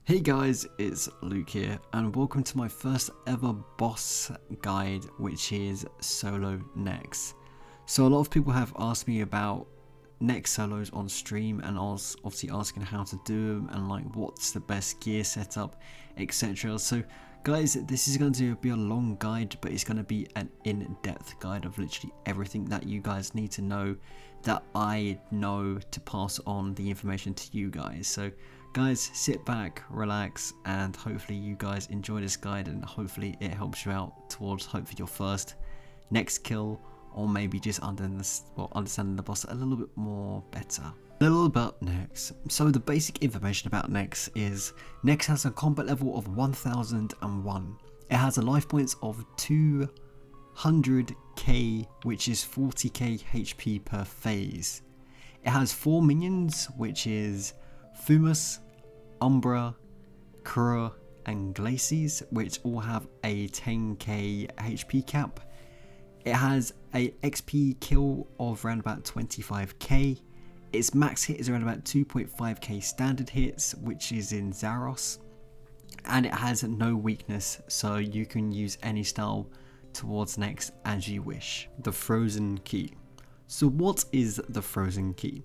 Hey guys, it's Luke here and welcome to my first ever boss guide, which is solo necks. So a lot of people have asked me about neck solos on stream and I was obviously asking how to do them and like what's the best gear setup, etc. So guys, this is going to be a long guide, but it's going to be an in-depth guide of literally everything that you guys need to know, that I know, to pass on the information to you guys. So guys, sit back, relax, and hopefully you guys enjoy this guide and hopefully it helps you out towards hopefully your first next kill, or maybe just understanding the boss a little bit more better. A little about Nex. So the basic information about Nex is Nex has a combat level of 1001. It has a life points of 200k, which is 40k HP per phase. It has 4 minions, which is Fumus, Umbra, Kura, and Glacies, which all have a 10k HP cap. It has a XP kill of around about 25k. Its max hit is around about 2.5k standard hits, which is in Zaros. And it has no weakness, so you can use any style towards Nex as you wish. The Frozen Key. So what is the Frozen Key?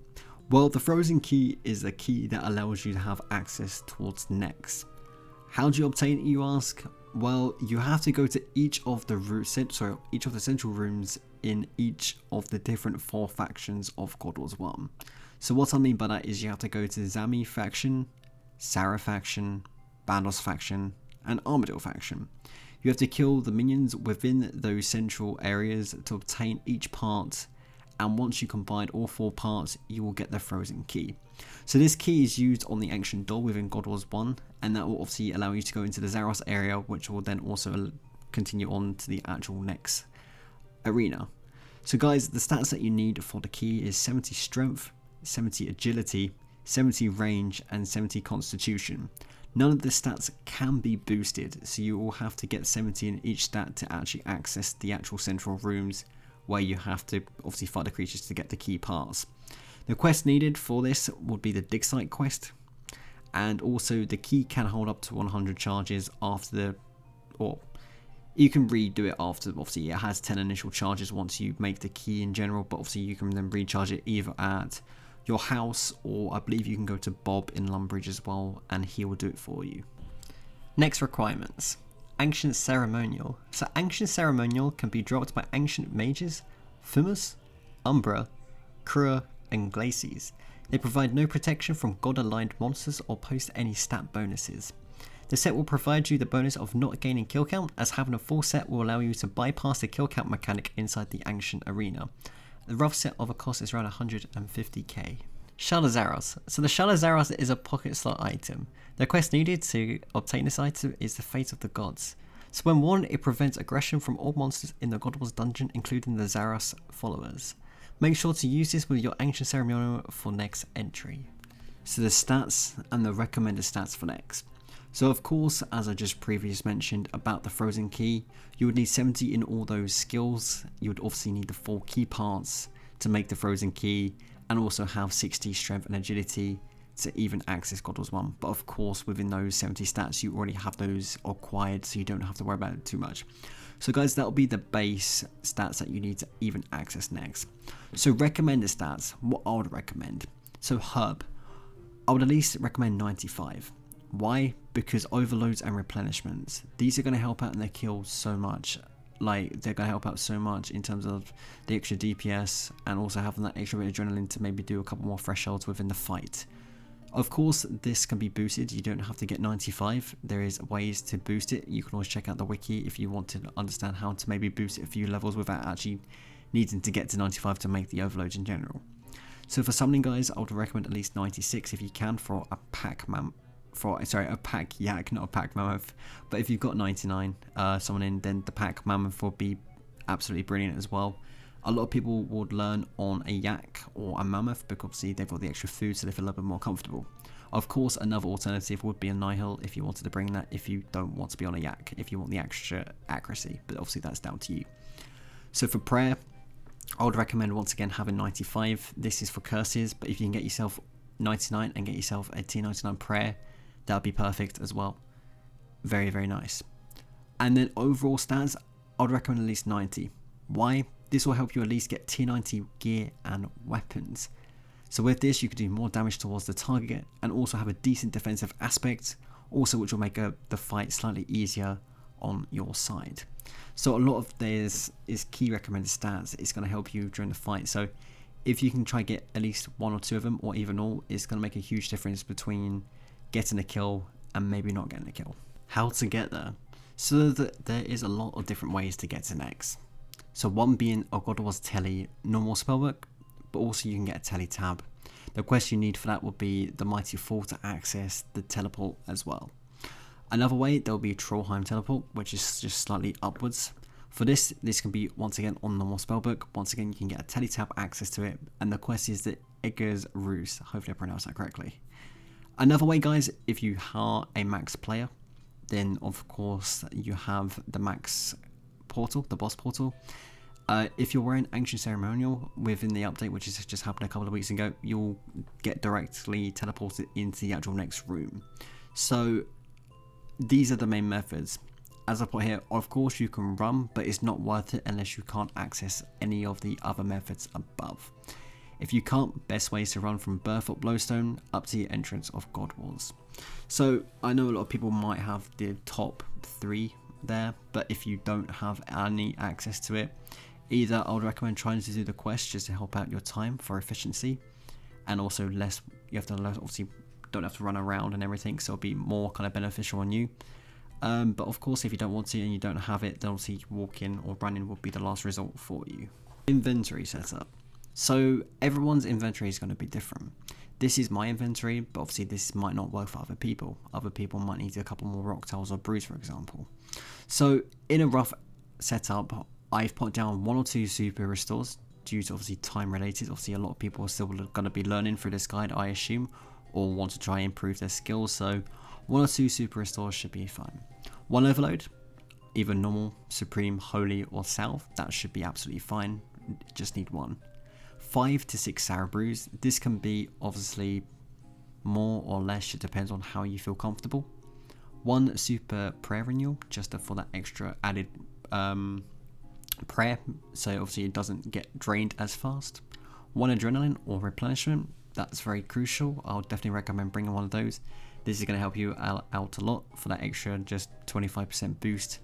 Well, the Frozen Key is a key that allows you to have access towards Nex. How do you obtain it, you ask? Well, you have to go to each of the central rooms in each of the different 4 factions of God Wars 1. So what I mean by that is you have to go to Zami faction, Sarah faction, Bandos faction, and Armadillo faction. You have to kill the minions within those central areas to obtain each part, and once you combine all 4 parts, you will get the Frozen Key. So this key is used on the Ancient Doll within God Wars 1, and that will obviously allow you to go into the Zaros area, which will then also continue on to the actual next arena. So guys, the stats that you need for the key is 70 strength, 70 agility, 70 range, and 70 constitution. None of the stats can be boosted, so you will have to get 70 in each stat to actually access the actual central rooms, where you have to obviously fight the creatures to get the key parts. The quest needed for this would be the dig site quest, and also the key can hold up to 100 charges after you can redo it after. Obviously it has 10 initial charges once you make the key in general, but obviously you can then recharge it either at your house, or I believe you can go to Bob in Lumbridge as well and he will do it for you. Next requirements. Ancient Ceremonial. So Ancient Ceremonial can be dropped by Ancient Mages, Fumus, Umbra, Kura, and Glacies. They provide no protection from god-aligned monsters or post any stat bonuses. The set will provide you the bonus of not gaining kill count, as having a full set will allow you to bypass the kill count mechanic inside the Ancient Arena. The rough set of a cost is around 150k. Shard of Zaros. So the Shard of Zaros is a pocket slot item. The quest needed to obtain this item is the Fate of the Gods. So when worn, it prevents aggression from all monsters in the God Wars dungeon, including the Zaros followers. Make sure to use this with your Ancient Ceremonial for next entry. So the stats and the recommended stats for next. So of course, as I just previously mentioned about the Frozen Key, you would need 70 in all those skills. You would obviously need the 4 key parts to make the Frozen Key, and also have 60 strength and agility to even access God Wars 1. But of course, within those 70 stats, you already have those acquired, so you don't have to worry about it too much. So guys, that'll be the base stats that you need to even access next. So recommended stats, what I would recommend. So Herb, I would at least recommend 95. Why? Because overloads and replenishments, these are going to help out in their kills so much. Like, they're going to help out so much in terms of the extra DPS and also having that extra bit of adrenaline to maybe do a couple more thresholds within the fight. Of course, this can be boosted. You don't have to get 95. There is ways to boost it. You can always check out the wiki if you want to understand how to maybe boost it a few levels without actually needing to get to 95 to make the overloads in general. So for summoning guys, I would recommend at least 96 if you can for a pack yak, not a pack mammoth. But if you've got 99 summoning, then the pack mammoth will be absolutely brilliant as well. A lot of people would learn on a yak or a mammoth because obviously they've got the extra food, so they feel a little bit more comfortable. Of course, another alternative would be a Nihil if you wanted to bring that, if you don't want to be on a yak, if you want the extra accuracy, but obviously that's down to you. So for prayer, I would recommend once again having 95. This is for curses, but if you can get yourself 99 and get yourself a T99 prayer, that'd be perfect as well. Very, very nice. And then overall stats, I'd recommend at least 90. Why? This will help you at least get tier 90 gear and weapons. So with this, you can do more damage towards the target and also have a decent defensive aspect, also which will make the fight slightly easier on your side. So a lot of this is key recommended stats. It's going to help you during the fight. So if you can try get at least one or two of them, or even all, it's going to make a huge difference between getting a kill and maybe not getting a kill. How to get there? So there is a lot of different ways to get to next. So one being a God of War's Telly normal spellbook, but also you can get a Telly tab. The quest you need for that would be the Mighty Fall to access the teleport as well. Another way, there will be Trollheim teleport, which is just slightly upwards. For this can be once again on normal spellbook. Once again, you can get a Telly tab access to it, and the quest is the Igger's Ruse. Hopefully I pronounced that correctly. Another way, guys, if you are a max player, then of course you have the max portal, the boss portal. If you're wearing Ancient Ceremonial within the update, which has just happened a couple of weeks ago, you'll get directly teleported into the actual next room. So these are the main methods. As I put here, of course you can run, but it's not worth it unless you can't access any of the other methods above. If you can't, best way is to run from Birth of Blowstone up to the entrance of God Wars. So I know a lot of people might have the top 3 there, but if you don't have any access to it, either I would recommend trying to do the quest just to help out your time for efficiency, and also less, you have to obviously don't have to run around and everything, so it'll be more kind of beneficial on you. But of course, if you don't want to and you don't have it, then obviously walking or running would be the last result for you. Inventory setup. So everyone's inventory is going to be different. This is my inventory, but obviously this might not work for other people. Other people might need a couple more rock tiles or brews, for example. So in a rough setup, I've put down 1 or 2 super restores due to obviously time related. Obviously a lot of people are still going to be learning through this guide, I assume, or want to try and improve their skills. So 1 or 2 super restores should be fine. 1 overload, either normal, supreme, holy or south, that should be absolutely fine. Just need 1. 5 to 6 sour brews. This can be obviously more or less, it depends on how you feel comfortable. 1 super prayer renewal, just for that extra added prayer, so obviously it doesn't get drained as fast. 1 adrenaline or replenishment, that's very crucial. I'll definitely recommend bringing 1 of those. This is going to help you out a lot for that extra just 25% boost,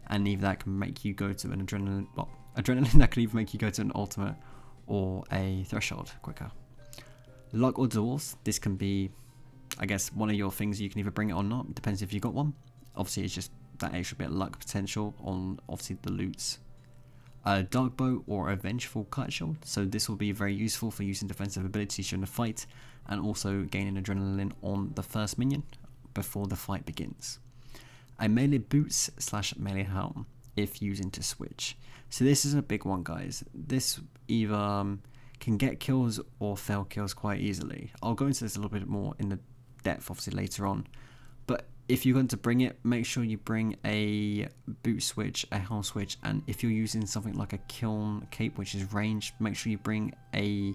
and either that can make you go to an adrenaline, well, adrenaline that can even make you go to an ultimate or a threshold quicker. Luck or duels, this can be, I guess, one of your things. You can either bring it or not, depends if you got one. Obviously it's just that extra bit of luck potential on obviously the loots. Dark bow or a vengeful cut shield, so this will be very useful for using defensive abilities during the fight and also gaining adrenaline on the first minion before the fight begins. A melee boots / melee helm if using to switch. So this is a big one, guys. This either can get kills or fail kills quite easily. I'll go into this a little bit more in the depth obviously later on, but if you're going to bring it, make sure you bring a boot switch, a helm switch, and if you're using something like a kiln cape which is ranged, make sure you bring a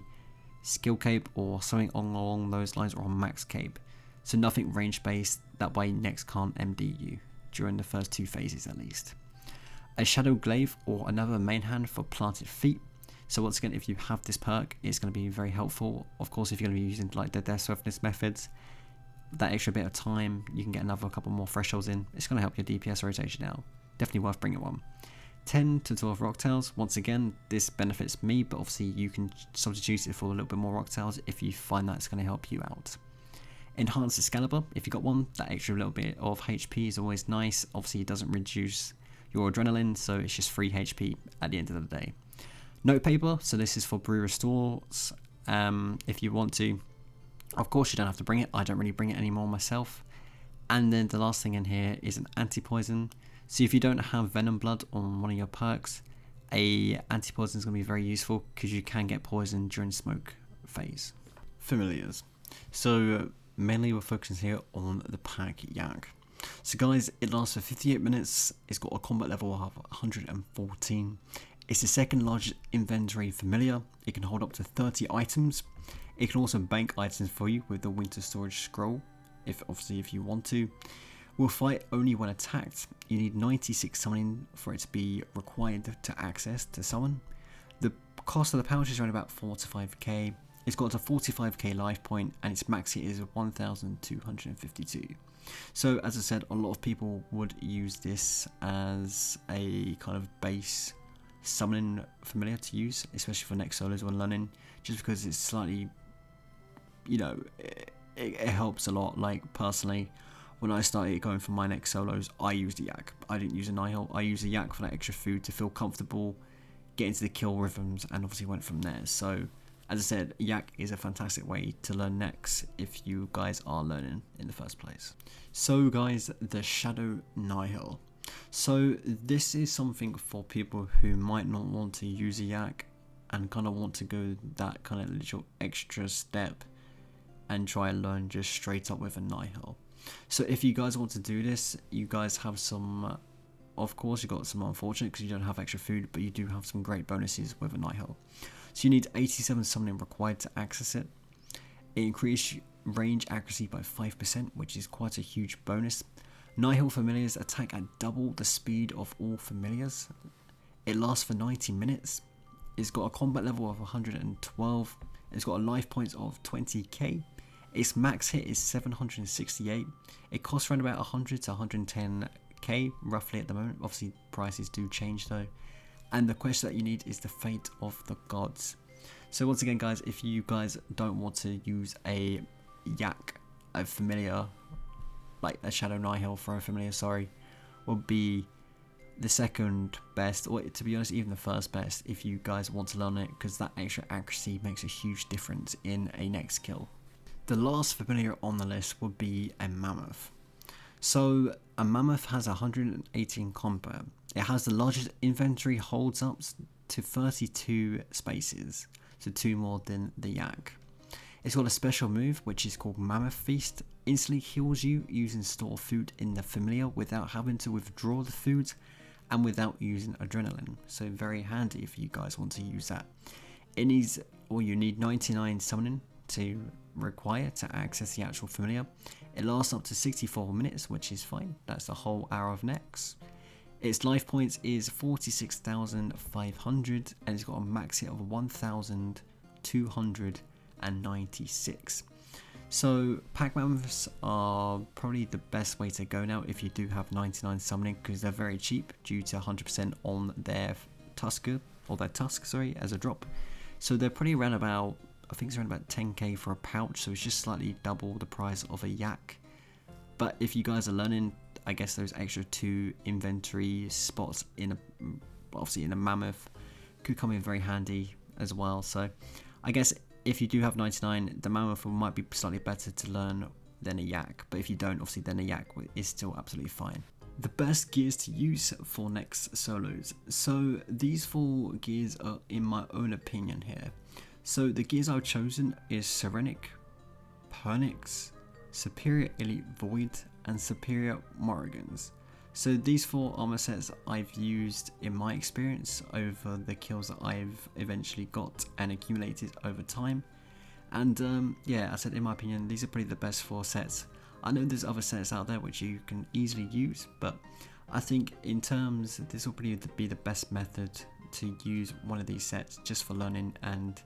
skill cape or something along those lines, or a max cape. So nothing range based, that way next can't MD you during the first 2 phases at least. A shadow glaive or another main hand for planted feet. So once again, if you have this perk, it's going to be very helpful. Of course, if you're going to be using like the death swiftness methods, that extra bit of time, you can get another couple more thresholds in. It's going to help your DPS rotation out. Definitely worth bringing 1. 10 to 12 rock tails. Once again, this benefits me, but obviously you can substitute it for a little bit more rock tails if you find that's going to help you out. Enhanced Excalibur, if you got one, that extra little bit of HP is always nice. Obviously it doesn't reduce your adrenaline, so it's just free HP at the end of the day. Note paper, so this is for brew restores if you want to. Of course you don't have to bring it, I don't really bring it anymore myself. And then the last thing in here is an anti-poison. So if you don't have venom blood on one of your perks, a anti-poison is going to be very useful because you can get poisoned during smoke phase. Familiars. So mainly we're focusing here on the pack yak. So guys, it lasts for 58 minutes, it's got a combat level of 114. It's the second largest inventory familiar. It can hold up to 30 items. It can also bank items for you with the winter storage scroll if you want to. Will fight only when attacked. You need 96 summoning for it to be required to access to summon. The cost of the pouch is around about 4 to 5k. It's got a 45k life point and its max hit is 1252. So as I said, a lot of people would use this as a kind of base summoning familiar to use, especially for next solos when learning, just because it's slightly, you know, it helps a lot. Like personally, when I started going for my next solos, I used a yak. I didn't use a nihil. I used a yak for that extra food to feel comfortable, get into the kill rhythms, and obviously went from there. So as I said, yak is a fantastic way to learn next if you guys are learning in the first place. So guys, the Shadow Nihil. So this is something for people who might not want to use a yak and kind of want to go that kind of little extra step and try and learn just straight up with a nihil. So if you guys want to do this, you guys have some, of course you got some unfortunate because you don't have extra food, but you do have some great bonuses with a nihil. So you need 87 summoning required to access it. It increases range accuracy by 5%, which is quite a huge bonus. Nihil familiars attack at double the speed of all familiars. It lasts for 90 minutes. It's got a combat level of 112. It's got a life points of 20k. Its max hit is 768. It costs around about 100 to 110k roughly at the moment. Obviously prices do change though. And the quest that you need is the Fate of the Gods. So once again guys, if you guys don't want to use a yak, a familiar, like a Shadow Nihil for a familiar, sorry, would be the second best, or to be honest even the first best if you guys want to learn it, because that extra accuracy makes a huge difference in a next kill. The last familiar on the list would be a Mammoth. So a Mammoth has 118 combat. It has the largest inventory holds up to 32 spaces, so 2 more than the yak. It's got a special move which is called Mammoth Feast. Instantly heals you using store food in the familiar without having to withdraw the food and without using adrenaline. So very handy if you guys want to use that. It needs, or you need 99 summoning to require to access the actual familiar. It lasts up to 64 minutes, which is fine. That's the whole hour of next. Its life points is 46,500 and it's got a max hit of 1,296. So pack mammoths are probably the best way to go now if you do have 99 summoning, because they're very cheap due to 100% on their tusker, or their tusk, sorry, as a drop. So they're pretty around about, I think it's around about 10k for a pouch, so it's just slightly double the price of a yak. But if you guys are learning, I guess those extra 2 inventory spots in a, obviously in a mammoth, could come in very handy as well. So I guess if you do have 99, the mammoth might be slightly better to learn than a yak, but if you don't, obviously then a yak is still absolutely fine. The best gears to use for next solos. So these 4 gears are in my own opinion here. So the gears I've chosen is Serenic, Pernix, Superior Elite Void, and Superior Morrigans. So these 4 armor sets I've used in my experience over the kills that I've eventually got and accumulated over time. And yeah, I said in my opinion, these are probably the best 4 sets. I know there's other sets out there which you can easily use, but I think in terms, this will probably be the best method to use one of these sets just for learning, and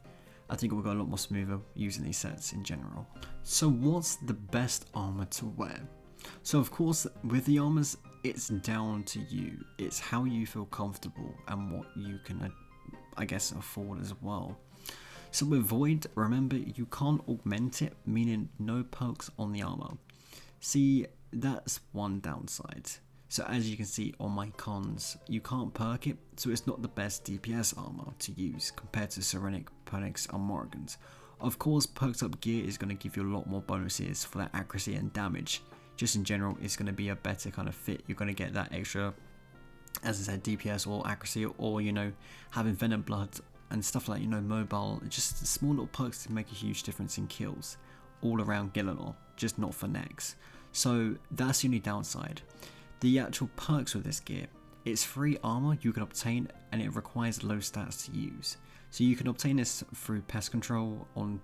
I think it will go a lot more smoother using these sets in general. So what's the best armor to wear? So of course, with the armors, it's down to you. It's how you feel comfortable and what you can, I guess, afford as well. So with Void, remember you can't augment it, meaning no perks on the armor. See, that's one downside. So as you can see on my cons, you can't perk it, so it's not the best DPS armor to use compared to Serenic, Pernix and Morrigans. Of course, perked up gear is going to give you a lot more bonuses for that accuracy and damage. Just in general, it's going to be a better kind of fit. You're going to get that extra, as I said, DPS or accuracy, or, you know, having Venom Blood and stuff like, you know, mobile. Just small little perks to make a huge difference in kills all around Gillinor, just not for next. So that's the only downside. The actual perks with this gear, it's free armor you can obtain and it requires low stats to use. So you can obtain this through pest control on,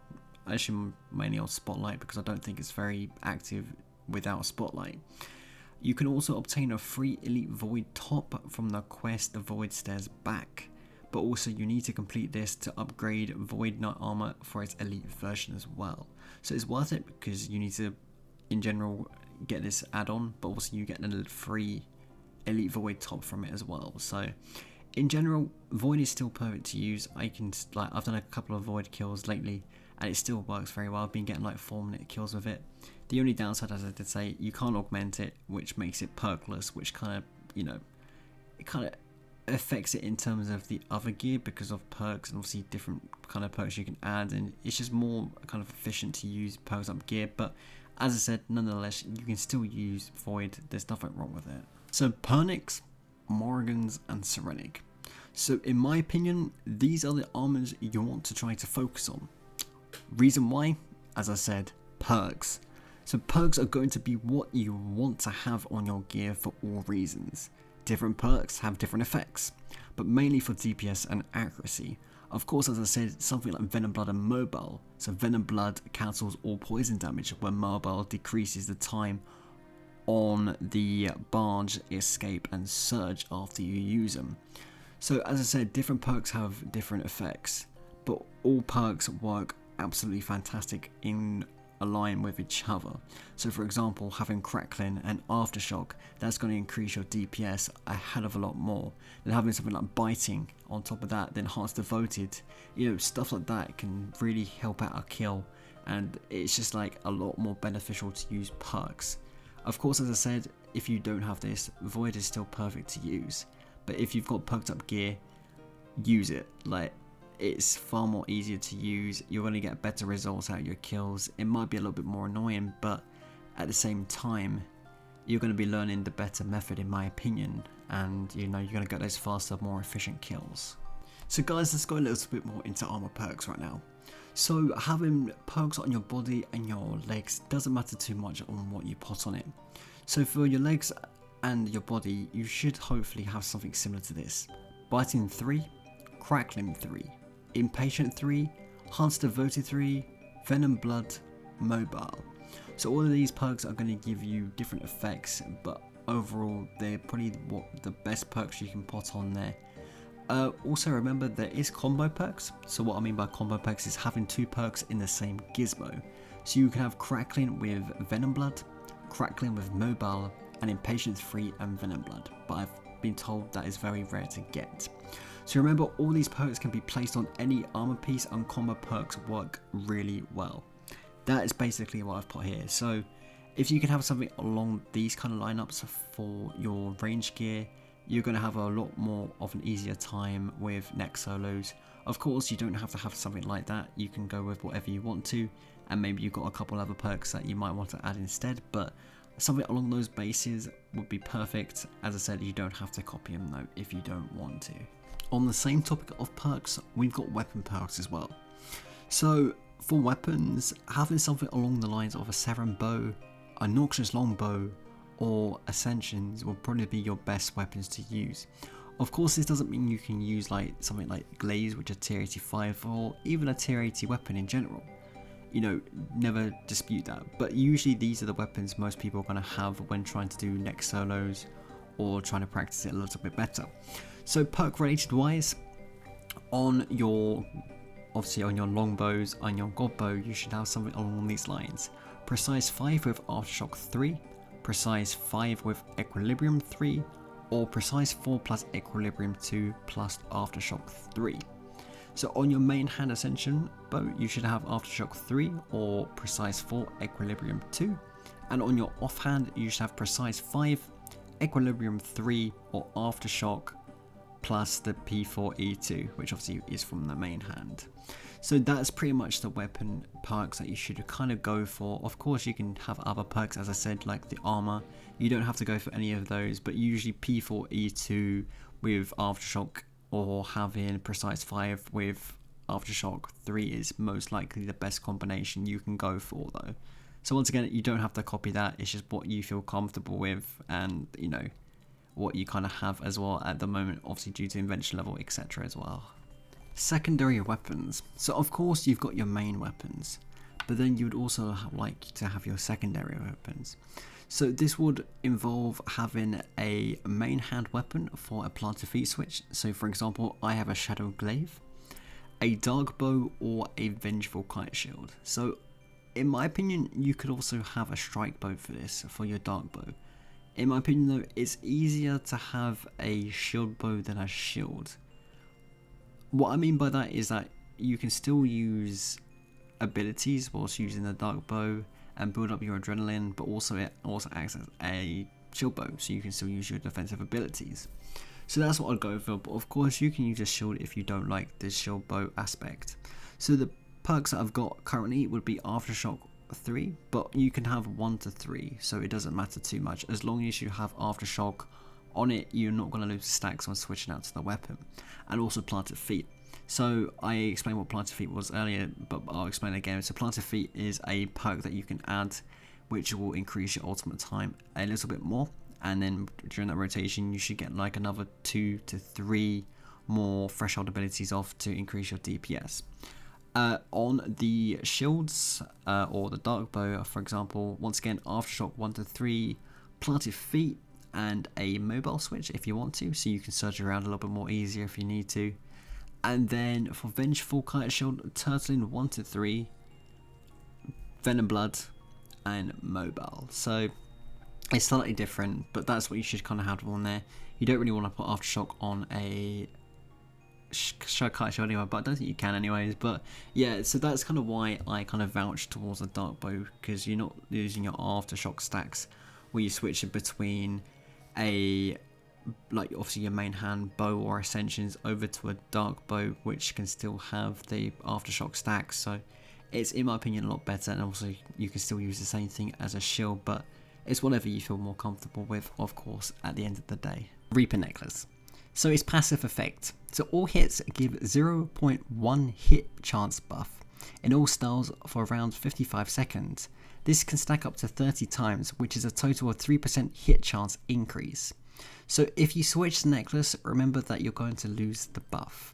actually mainly on Spotlight, because I don't think it's very active without Spotlight. You can also obtain a free Elite Void top from the quest The Void Stairs Back, but also you need to complete this to upgrade Void Knight armor for its Elite version as well. So it's worth it because you need to, in general, get this add-on, but also you get a free Elite Void top from it as well. So in general, Void is still perfect to use. I've done a couple of Void kills lately and it still works very well. I've been getting like 4-minute kills with it. The only downside, as I did say, you can't augment it, which makes it perkless, which kind of, it kind of affects it in terms of the other gear because of perks and obviously different kind of perks you can add, and it's just more kind of efficient to use perks up gear. But as I said, nonetheless, you can still use Void. There's nothing wrong with it. So Pernix, Morrigan's and Serenic. So in my opinion, these are the armors you want to try to focus on. Reason why? As I said, perks. So perks are going to be what you want to have on your gear for all reasons. Different perks have different effects, but mainly for DPS and accuracy. Of course, as I said, something like Venom Blood and Mobile. So Venom Blood cancels all poison damage, where Mobile decreases the time on the barge, escape and surge after you use them. So as I said, different perks have different effects, but all perks work absolutely fantastic in align with each other. So for example, having Crackling and Aftershock, that's going to increase your DPS a hell of a lot more. Then having something like Biting on top of that, then Heart's Devoted, stuff like that can really help out a kill, and it's just like a lot more beneficial to use perks. Of course, as I said, if you don't have this, Void is still perfect to use, but if you've got perked up gear, use it. Like, it's far more easier to use. You're going to get better results out of your kills. It might be a little bit more annoying, but at the same time, you're going to be learning the better method, in my opinion, and you're going to get those faster, more efficient kills. So guys, let's go a little bit more into armor perks right now. So having perks on your body and your legs doesn't matter too much on what you put on it. So for your legs and your body, you should hopefully have something similar to this. Biting 3, Crackling 3, Impatient 3, Heart's Devoted 3, Venom Blood, Mobile. So all of these perks are going to give you different effects, but overall they're probably the best perks you can put on there. Also remember, there is combo perks. So what I mean by combo perks is having 2 perks in the same gizmo. So you can have Crackling with Venom Blood, Crackling with Mobile, and Impatient 3 and Venom Blood, but I've been told that is very rare to get. So remember, all these perks can be placed on any armor piece, and combo perks work really well. That is basically what I've put here. So if you can have something along these kind of lineups for your range gear, you're going to have a lot more of an easier time with next solos. Of course, you don't have to have something like that. You can go with whatever you want to, and maybe you've got a couple other perks that you might want to add instead, but something along those bases would be perfect. As I said, you don't have to copy them though if you don't want to. On the same topic of perks, we've got weapon perks as well. So for weapons, having something along the lines of a Serum Bow, a Noxious Longbow, or Ascensions will probably be your best weapons to use. Of course, this doesn't mean you can use something like Glaze, which is tier 85, or even a tier 80 weapon in general. Never dispute that, but usually these are the weapons most people are going to have when trying to do next solos or trying to practice it a little bit better. So perk related wise, on your longbows and your godbow, you should have something along these lines. Precise 5 with Aftershock 3, Precise 5 with Equilibrium 3, or Precise 4 plus Equilibrium 2 plus Aftershock 3. So on your main hand Ascension bow, you should have Aftershock 3 or Precise 4 Equilibrium 2, and on your offhand you should have Precise 5, Equilibrium 3 or Aftershock plus the P4E2, which obviously is from the main hand. So that's pretty much the weapon perks that you should kind of go for. Of course, you can have other perks, as I said, like the armor. You don't have to go for any of those, but usually P4E2 with Aftershock or having Precise 5 with Aftershock 3 is most likely the best combination you can go for though. So once again, you don't have to copy that, it's just what you feel comfortable with and what you kind of have as well at the moment, obviously due to invention level, etc. as well. Secondary weapons. So of course you've got your main weapons, but then you would also like to have your secondary weapons. So this would involve having a main hand weapon for a planted feet switch. So for example, I have a shadow glaive, a dark bow, or a vengeful kite shield. So in my opinion, you could also have a strike bow for this, for your dark bow. In my opinion though, it's easier to have a shield bow than a shield. What I mean by that is that you can still use abilities whilst using the dark bow and build up your adrenaline, but also it also acts as a shield bow, so you can still use your defensive abilities. So that's what I'd go for, but of course you can use a shield if you don't like this shield bow aspect. So the perks that I've got currently would be Aftershock 3, but you can have 1 to 3, so it doesn't matter too much. As long as you have Aftershock on it, you're not going to lose stacks on switching out to the weapon. And also Planted Feet. So I explained what Planted Feet was earlier, but I'll explain it again. So Planted Feet is a perk that you can add, which will increase your ultimate time a little bit more, and then during that rotation you should get like another 2 to 3 more threshold abilities off to increase your DPS. On the shields or the dark bow, for example, once again Aftershock 1 to 3, Planted Feet, and a mobile switch if you want to, so you can surge around a little bit more easier if you need to. And then for Vengeful Kite Shield, Turtling 1 to 3, Venom Blood, and Mobile. So it's slightly different, but that's what you should kind of have on there. You don't really want to put Aftershock on a Kite Shield anyway, but I don't think you can anyways. But yeah, so that's kind of why I kind of vouch towards the Dark Bow, because you're not losing your Aftershock stacks where you switch it between a, like obviously your main hand bow or ascensions over to a dark bow, which can still have the Aftershock stacks. So it's, in my opinion, a lot better, and also you can still use the same thing as a shield, but it's whatever you feel more comfortable with, of course, at the end of the day. Reaper Necklace. So its passive effect. So all hits give 0.1 hit chance buff in all styles for around 55 seconds. This can stack up to 30 times, which is a total of 3% hit chance increase. So if you switch the necklace, remember that you're going to lose the buff.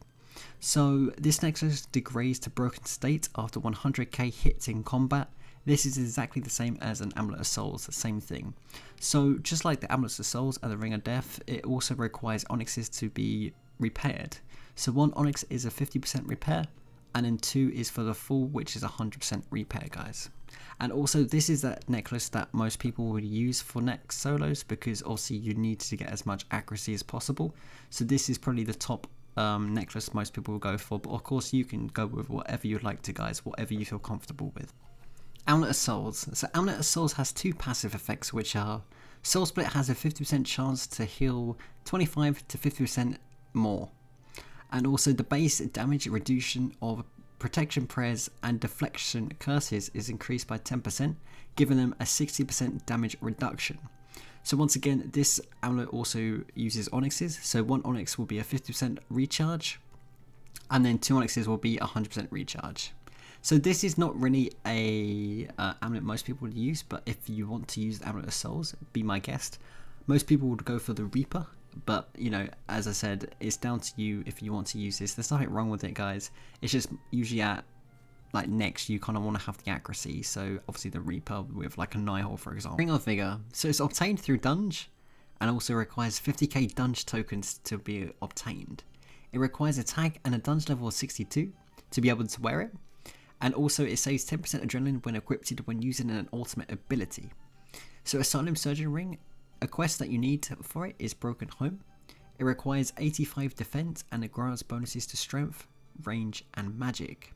So this necklace degrades to broken state after 100k hits in combat. This is exactly the same as an Amulet of Souls, the same thing. So just like the Amulets of Souls and the Ring of Death, it also requires onyxes to be repaired. So one onyx is a 50% repair, and then 2 is for the full, which is 100% repair, guys. And also this is that necklace that most people would use for next solos, because obviously you need to get as much accuracy as possible. So this is probably the top necklace most people will go for, but of course you can go with whatever you'd like to, guys, whatever you feel comfortable with. Amulet of Souls. So Amulet of Souls has 2 passive effects, which are Soul Split has a 50% chance to heal 25 to 50% more, and also the base damage reduction of Protection Prayers and Deflection Curses is increased by 10%, giving them a 60% damage reduction. So once again, this amulet also uses onyxes, so 1 onyx will be a 50% recharge, and then 2 onyxes will be 100% recharge. So this is not really a amulet most people would use, but if you want to use the Amulet of Souls, be my guest. Most people would go for the Reaper, but you know, as I said, it's down to you if you want to use this. There's nothing wrong with it, guys. It's just usually at like next you kind of want to have the accuracy, so obviously the Reaper with like a Nihil, for example. Ring of Vigor. So it's obtained through Dunge, and also requires 50k Dunge tokens to be obtained. It requires a tag and a Dunge level of 62 to be able to wear it, and also it saves 10% adrenaline when equipped when using an ultimate ability. So Asylum Surgeon Ring, a quest that you need for it is Broken Home. It requires 85 defense and it grants bonuses to strength, range and magic.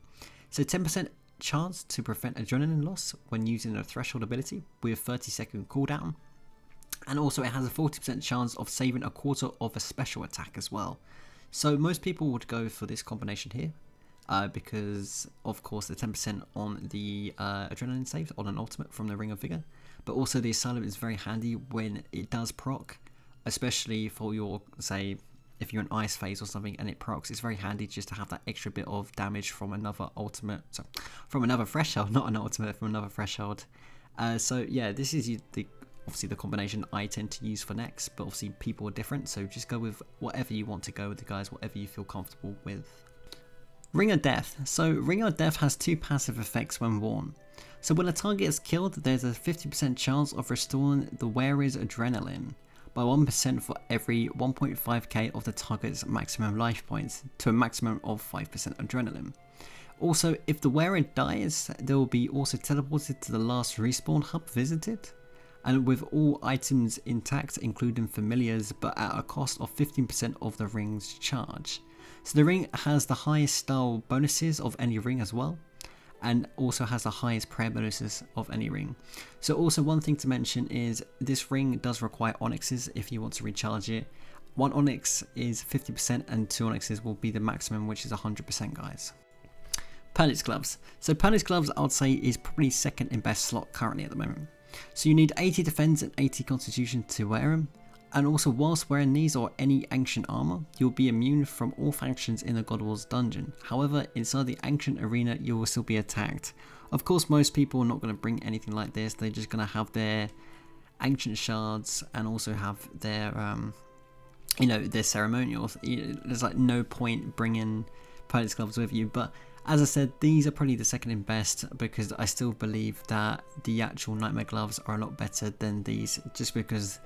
So 10% chance to prevent adrenaline loss when using a threshold ability with a 30-second cooldown. And also it has a 40% chance of saving a quarter of a special attack as well. So most people would go for this combination here. Because of course the 10% on the adrenaline saves on an ultimate from the Ring of Vigor, but also the Asylum is very handy when it does proc, especially for your, say, if you're in Ice Phase or something and it procs, it's very handy just to have that extra bit of damage from another ultimate, so from another threshold, not an ultimate, from another threshold. So yeah, this is obviously the combination I tend to use for next, but obviously people are different, so just go with whatever you want to go with, guys, whatever you feel comfortable with. Ring of Death. So Ring of Death has 2 passive effects when worn. So when a target is killed, there's a 50% chance of restoring the wearer's adrenaline by 1% for every 1.5k of the target's maximum life points to a maximum of 5% adrenaline. Also, if the wearer dies, they will be also teleported to the last respawn hub visited, and with all items intact, including familiars, but at a cost of 15% of the ring's charge. So the ring has the highest style bonuses of any ring as well, and also has the highest prayer bonuses of any ring. So also one thing to mention is this ring does require onyxes if you want to recharge it. 1 onyx is 50% and 2 onyxes will be the maximum, which is 100% guys. Pernix gloves. So Pernix gloves I would say is probably second in best slot currently at the moment. So you need 80 defense and 80 constitution to wear them. And also whilst wearing these or any ancient armor, you'll be immune from all factions in the God Wars dungeon. However, inside the ancient arena you will still be attacked. Of course most people are not going to bring anything like this, they're just going to have their ancient shards and also have their their ceremonials. There's like no point bringing Pernix gloves with you, but as I said, these are probably the second in best because I still believe that the actual Nightmare gloves are a lot better than these, just because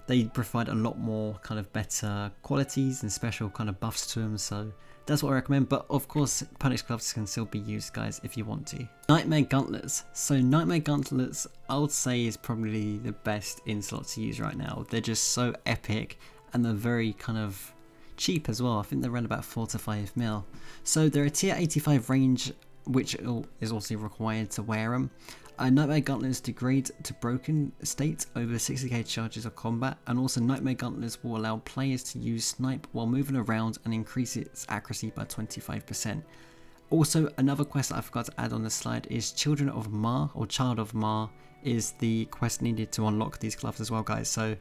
they provide a lot more kind of better qualities and special kind of buffs to them. So that's what I recommend, but of course Pernix gloves can still be used guys if you want to. Nightmare gauntlets. So Nightmare gauntlets I would say is probably the best in slot to use right now. They're just so epic and they're very kind of cheap as well. I think they're around about 4 to 5 mil. So they're a tier 85 range, which is also required to wear them. Nightmare gauntlets degrade to broken state over 60k charges of combat, and also Nightmare gauntlets will allow players to use snipe while moving around and increase its accuracy by 25%. Also, another quest that I forgot to add on the slide is Children of Ma, or Child of Ma, is the quest needed to unlock these gloves as well guys. So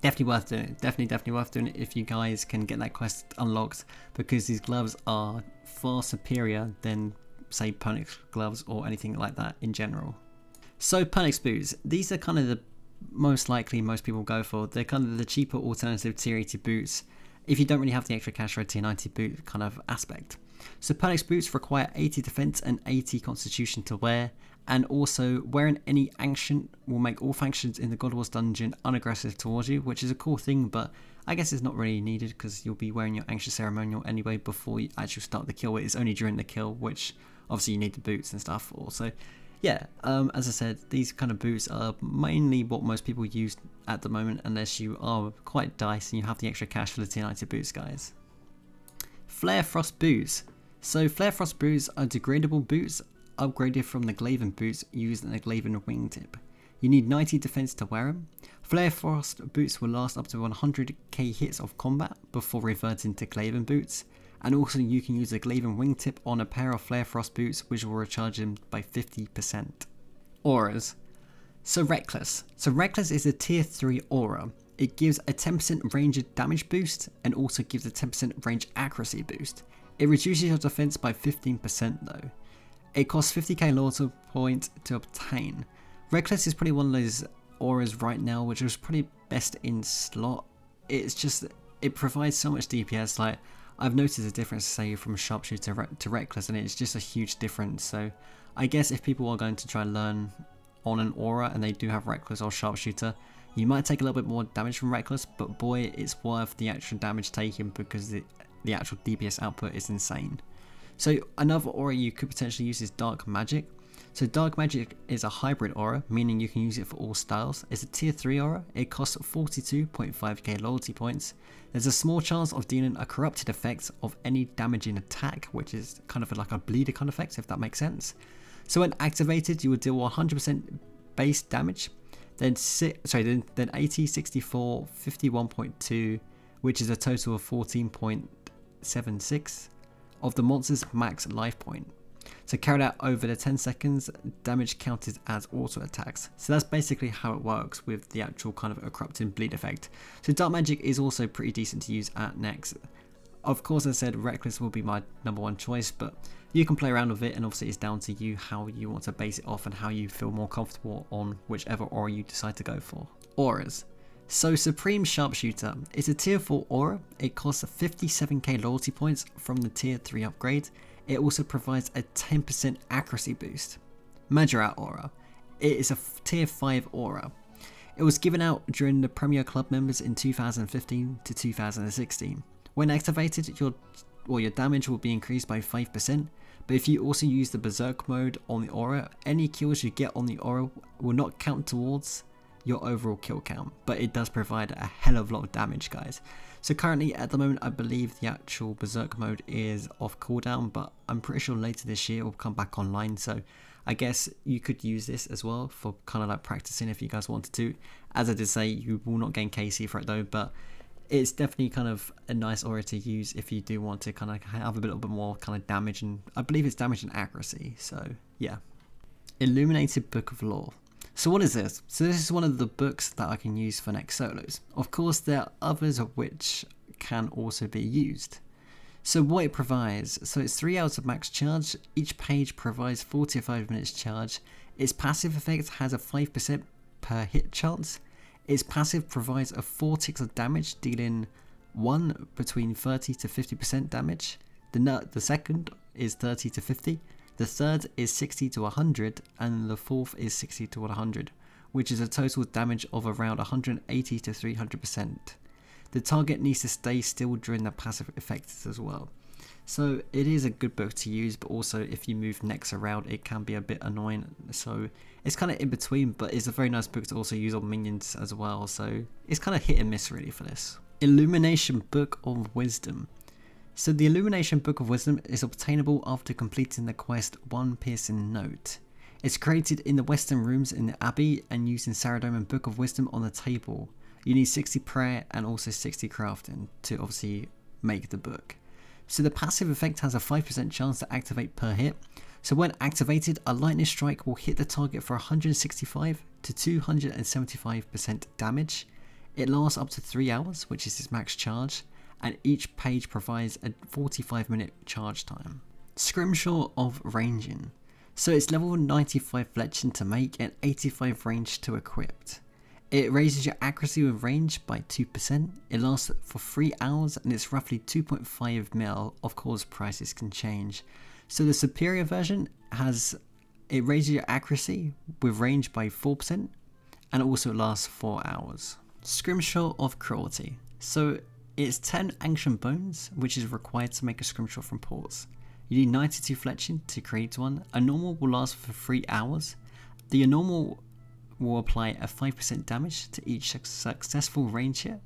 definitely worth doing it. Definitely worth doing it if you guys can get that quest unlocked, because these gloves are far superior than say Pernix gloves or anything like that in general. So Pernix boots, these are kind of the most likely most people go for. They're kind of the cheaper alternative tier 80 boots if you don't really have the extra cash for a tier 90 boot kind of aspect. So Pernix boots require 80 defense and 80 constitution to wear, and also wearing any ancient will make all factions in the God Wars dungeon unaggressive towards you, which is a cool thing, but I guess it's not really needed because you'll be wearing your ancient ceremonial anyway before you actually start the kill. It's only during the kill, which obviously you need the boots and stuff for. So yeah, as I said, these kind of boots are mainly what most people use at the moment, unless you are quite dice and you have the extra cash for the tier 90 boots guys. Flare Frost boots. So Flare Frost boots are degradable boots upgraded from the Glaven boots used in the Glaven wingtip. You need 90 defense to wear them. Flare Frost boots will last up to 100k hits of combat before reverting to Glaven boots, and also you can use a Glaven wingtip on a pair of Flare Frost boots, which will recharge them by 50%. Auras. So Reckless. So Reckless is a tier 3 aura. It gives a 10% range damage boost and also gives a 10% range accuracy boost. It reduces your defense by 15% though. It costs 50k loyalty points to obtain. Reckless is probably one of those auras right now which is probably best in slot. It's just, it provides so much DPS. Like, I've noticed a difference say from Sharpshooter to Reckless, and it's just a huge difference. So I guess if people are going to try and learn on an aura and they do have Reckless or Sharpshooter, you might take a little bit more damage from Reckless, but boy, it's worth the actual damage taken because the actual DPS output is insane. So another aura you could potentially use is Dark Magic. So Dark Magic is a hybrid aura, meaning you can use it for all styles. It's a tier 3 aura. It costs 42.5k loyalty points. There's a small chance of dealing a corrupted effect of any damaging attack, which is kind of like a bleeder kind of effect, if that makes sense. So when activated, you will deal 100% base damage, then 80, 64, 51.2, which is a total of 14.76 of the monster's max life point. So carried out over the 10 seconds, damage counted as auto attacks. So that's basically how it works with the actual kind of a corrupting bleed effect. So Dark Magic is also pretty decent to use at next. Of course, as I said, Reckless will be my #1 choice, but you can play around with it, and obviously it's down to you how you want to base it off and how you feel more comfortable on whichever aura you decide to go for. Auras. So Supreme Sharpshooter is a tier 4 aura. It costs 57k loyalty points from the tier 3 upgrade. It also provides a 10% accuracy boost. Majorat aura. It is a tier 5 aura. It was given out during the Premier Club members in 2015 to 2016. When activated, your damage will be increased by 5%, but if you also use the Berserk mode on the aura, any kills you get on the aura will not count towards your overall kill count, but it does provide a hell of a lot of damage, guys. So currently, at the moment, I believe the actual Berserk mode is off cooldown, but I'm pretty sure later this year it will come back online, so I guess you could use this as well for kind of like practicing if you guys wanted to. As I did say, you will not gain KC for it though, but it's definitely kind of a nice aura to use if you do want to kind of have a little bit more kind of damage, and I believe it's damage and accuracy, so yeah. Illuminated Book of Lore. So what is this? So this is one of the books that I can use for next solos. Of course, there are others of which can also be used. So what it provides, so it's 3 hours of max charge, each page provides 45 minutes charge, its passive effect has a 5% per hit chance, its passive provides a 4 ticks of damage, dealing 1 between 30 to 50% damage, the second is 30 to 50, the third is 60 to 100, and the fourth is 60 to 100, which is a total damage of around 180 to 300%. The target needs to stay still during the passive effects as well. So it is a good book to use, but also if you move necks around it can be a bit annoying. So it's kind of in between, but it's a very nice book to also use on minions as well. So it's kind of hit and miss really for this. Illumination Book of Wisdom. So the Illumination Book of Wisdom is obtainable after completing the quest One Piercing Note. It's created in the Western Rooms in the Abbey and used in Saradomin and Book of Wisdom on the table. You need 60 prayer and also 60 crafting to obviously make the book. So the passive effect has a 5% chance to activate per hit. So when activated, a lightning strike will hit the target for 165 to 275% damage. It lasts up to 3 hours, which is its max charge, and each page provides a 45-minute charge time. Scrimshaw of Ranging. So it's level 95 fletching to make and 85 range to equip. It raises your accuracy with range by 2%, it lasts for 3 hours, and it's roughly 2.5 mil. Of course, prices can change. So the superior version it raises your accuracy with range by 4%, and it also lasts 4 hours. Scrimshaw of Cruelty. So it's 10 ancient bones, which is required to make a scrimshaw from ports. You need 92 fletching to create one. A normal will last for 3 hours. The normal will apply a 5% damage to each successful range hit,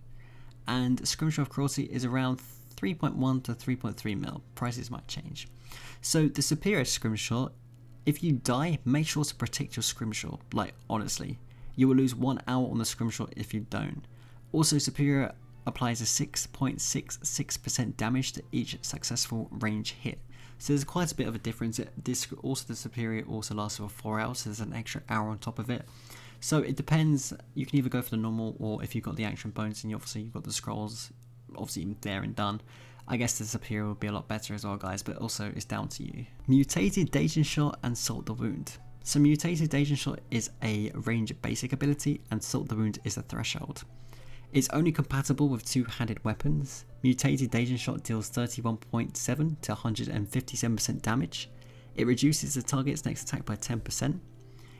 and Scrimshaw of Cruelty is around 3.1 to 3.3 mil. Prices might change. So the superior Scrimshaw, if you die, make sure to protect your Scrimshaw. Like honestly, you will lose 1 hour on the Scrimshaw if you don't. Also, superior applies a 6.66% damage to each successful range hit. So there's quite a bit of a difference. The superior also lasts for 4 hours, so there's an extra hour on top of it. So it depends. You can either go for the normal, or if you've got the ancient bones and you've got the scrolls, obviously there and done, I guess the superior would be a lot better as well, guys, but also it's down to you. Mutated Dazing Shot and Salt the Wound. So Mutated Dazing Shot is a range basic ability, and Salt the Wound is a threshold. It's only compatible with two-handed weapons. Mutated Dazing Shot deals 31.7 to 157% damage. It reduces the target's next attack by 10%.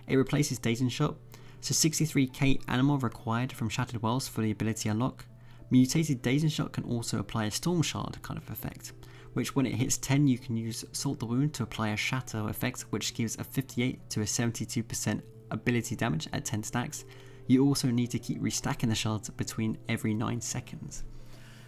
It replaces Dazing Shot, so 63k animal required from Shattered Wells for the ability unlock. Mutated Dazing Shot can also apply a Storm Shard kind of effect, which when it hits 10 you can use Salt the Wound to apply a Shatter effect, which gives a 58 to a 72% ability damage at 10 stacks. You also need to keep restacking the shards between every 9 seconds.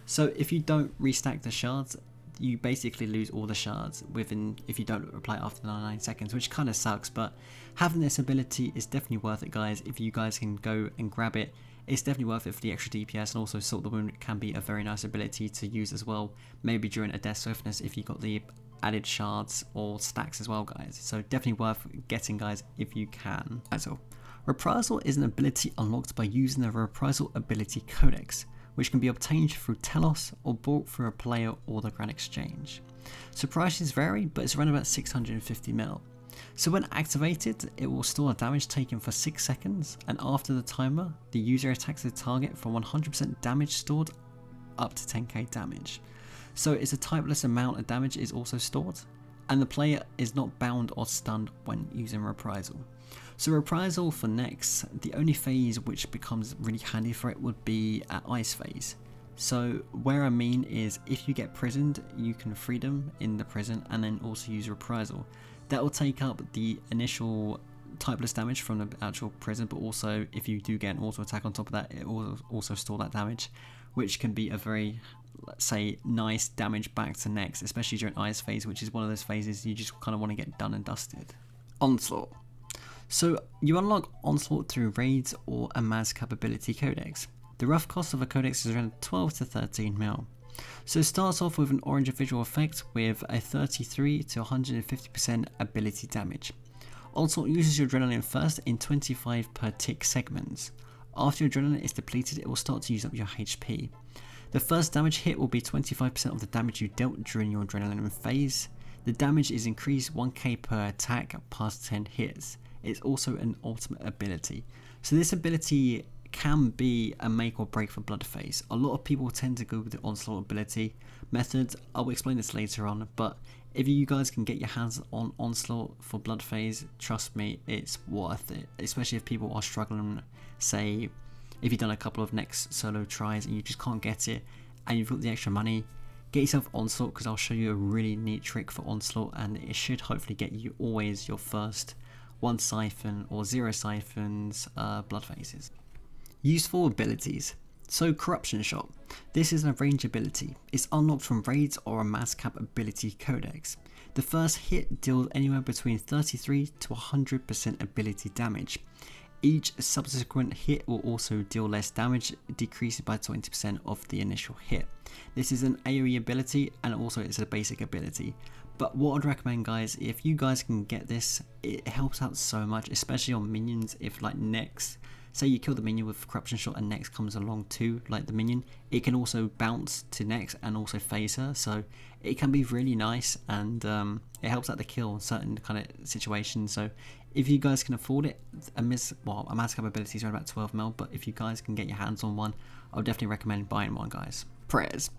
So if you don't restack the shards, you basically lose all the shards if you don't apply it after the 9 seconds, which kind of sucks, but having this ability is definitely worth it, guys. If you guys can go and grab it, it's definitely worth it for the extra DPS, and also Salt the Wound can be a very nice ability to use as well, maybe during a Death Swiftness if you got the added shards or stacks as well, guys. So definitely worth getting, guys, if you can. That's all. Reprisal is an ability unlocked by using the Reprisal Ability Codex, which can be obtained through Telos or bought through a player or the Grand Exchange. So prices vary, but it's around about 650 mil. So when activated, it will store damage taken for 6 seconds, and after the timer, the user attacks the target for 100% damage stored up to 10k damage. So it's a typeless amount of damage is also stored, and the player is not bound or stunned when using Reprisal. So Reprisal for next, the only phase which becomes really handy for it would be at Ice Phase. So where I mean is if you get prisoned, you can free them in the prison and then also use Reprisal. That will take up the initial typeless damage from the actual prison, but also if you do get an auto attack on top of that, it will also store that damage, which can be a very, let's say, nice damage back to next, especially during Ice Phase, which is one of those phases you just kind of want to get done and dusted. Onslaught. So you unlock Onslaught through raids or a Maz capability codex. The rough cost of a codex is around 12 to 13 mil. So it starts off with an orange visual effect with a 33 to 150% ability damage. Onslaught uses your adrenaline first in 25 per tick segments. After your adrenaline is depleted, it will start to use up your HP. The first damage hit will be 25% of the damage you dealt during your adrenaline phase. The damage is increased 1k per attack past 10 hits. It's also an ultimate ability. So this ability can be a make or break for Blood Phase. A lot of people tend to go with the Onslaught ability method. I'll explain this later on, but if you guys can get your hands on Onslaught for Blood Phase, trust me, it's worth it. Especially if people are struggling, say, if you've done a couple of next solo tries and you just can't get it, and you've got the extra money, get yourself Onslaught, because I'll show you a really neat trick for Onslaught, and it should hopefully get you always your first 1 siphon or 0 siphons Blood Phases. Useful abilities. So Corruption Shot. This is a range ability. It's unlocked from raids or a Maz cap ability codex. The first hit deals anywhere between 33 to 100% ability damage. Each subsequent hit will also deal less damage, decreasing by 20% of the initial hit. This is an AoE ability, and also it's a basic ability. But what I'd recommend, guys, if you guys can get this, it helps out so much, especially on minions. If like next, say you kill the minion with Corruption Shot and next comes along too, like the minion, it can also bounce to next and also phase her, so it can be really nice, and it helps out the kill in certain kind of situations. So if you guys can afford it, a Maz capability is around about 12 mil, but if you guys can get your hands on one, I would definitely recommend buying one, guys. Prayers.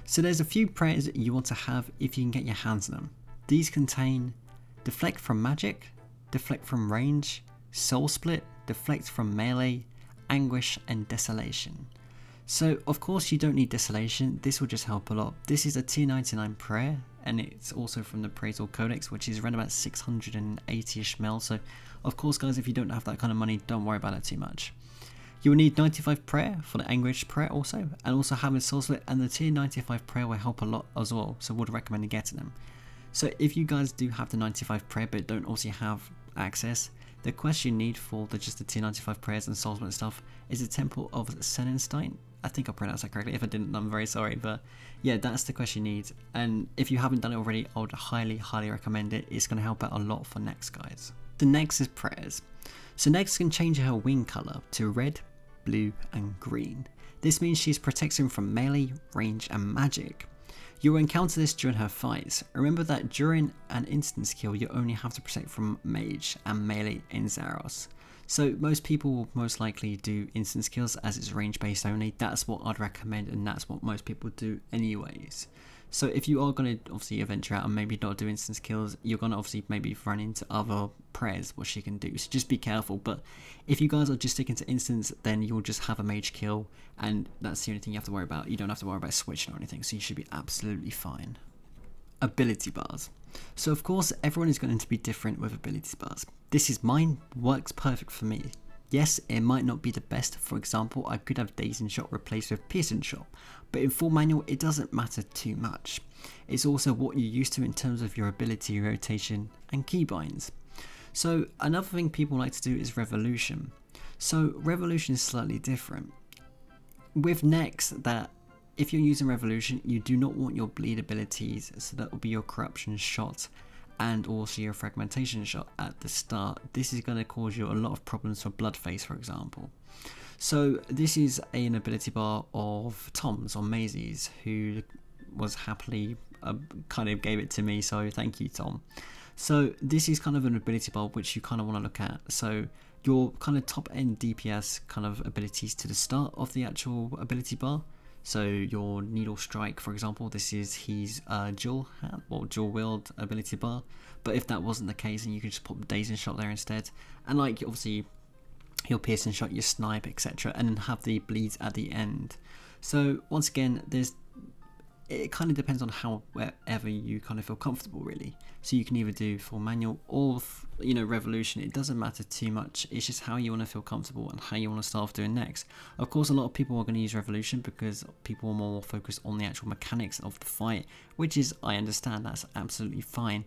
So there's a few prayers that you want to have if you can get your hands on them. These contain Deflect from Magic, Deflect from Range, Soul Split, Deflect from Melee, Anguish, and Desolation. So of course you don't need Desolation, this will just help a lot. This is a tier 99 prayer, and it's also from the Praetor Codex, which is around about 680ish mil. So of course, guys, if you don't have that kind of money, don't worry about it too much. You will need 95 prayer for the Anguish prayer also, and also having Soul Split, and the tier 95 prayer will help a lot as well, so would recommend getting them. So if you guys do have the 95 prayer but don't also have access, the quest you need for just the tier 95 prayers and Soul Split stuff is the Temple of Senenstein. I think I pronounced that correctly. If I didn't, I'm very sorry, but yeah, that's the quest you need. And if you haven't done it already, I would highly recommend it. It's going to help out a lot for next, guys. The next is prayers. So next can change her wing color to red, blue, and green. This means she's protecting from melee, range, and magic. You will encounter this during her fights. Remember that during an instance kill, you only have to protect from mage and melee in Zaros. So most people will most likely do instance kills as it's range based only. That's what I'd recommend, and that's what most people do anyways. So if you are going to obviously venture out and maybe not do instance kills, you're going to obviously maybe run into other prayers what she can do, so just be careful. But if you guys are just sticking to instance, then you'll just have a mage kill, and that's the only thing you have to worry about. You don't have to worry about switching or anything, so you should be absolutely fine. Ability bars. So of course everyone is going to be different with ability bars. This is mine, works perfect for me. Yes, it might not be the best. For example, I could have Dazing Shot replaced with Piercing Shot, but in full manual it doesn't matter too much. It's also what you're used to in terms of your ability rotation and keybinds. So another thing people like to do is Revolution. So Revolution is slightly different. With next, that if you're using Revolution, you do not want your bleed abilities, so that will be your Corruption Shot and also your Fragmentation Shot at the start. This is going to cause you a lot of problems for Blood Phase, for example. So this is an ability bar of Tom's or Maisie's, who was happily kind of gave it to me, so thank you, Tom. So this is kind of an ability bar which you kind of want to look at. So your kind of top end DPS kind of abilities to the start of the actual ability bar. So your Needle Strike, for example, this is his dual wield ability bar. But if that wasn't the case, then you could just put Dazing Shot there instead. And like obviously your Piercing Shot, your Snipe, etc. And then have the bleeds at the end. So once again, it kind of depends on wherever you kind of feel comfortable really. So you can either do full manual or revolution. It doesn't matter too much. It's just how you want to feel comfortable and how you want to start off doing next. Of course, a lot of people are going to use revolution because people are more focused on the actual mechanics of the fight, which is, I understand, that's absolutely fine.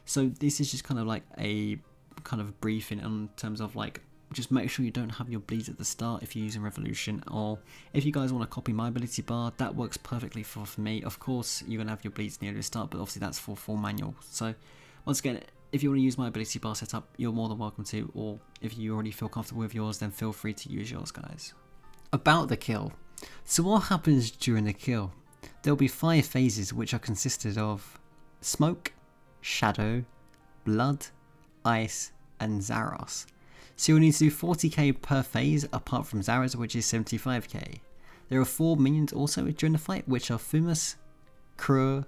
So this is just kind of like a kind of briefing in terms of like, just make sure you don't have your bleeds at the start if you're using revolution, or if you guys want to copy my ability bar, that works perfectly for me. Of course you're going to have your bleeds near the start, but obviously that's for full manual. So once again, if you want to use my ability bar setup, you're more than welcome to, or if you already feel comfortable with yours, then feel free to use yours, guys. About the kill. So what happens during the kill? There'll be 5 phases which are consisted of smoke, shadow, blood, ice and Zaros. So you'll need to do 40k per phase apart from Zaros, which is 75k. There are 4 minions also during the fight, which are Fumus, Krur,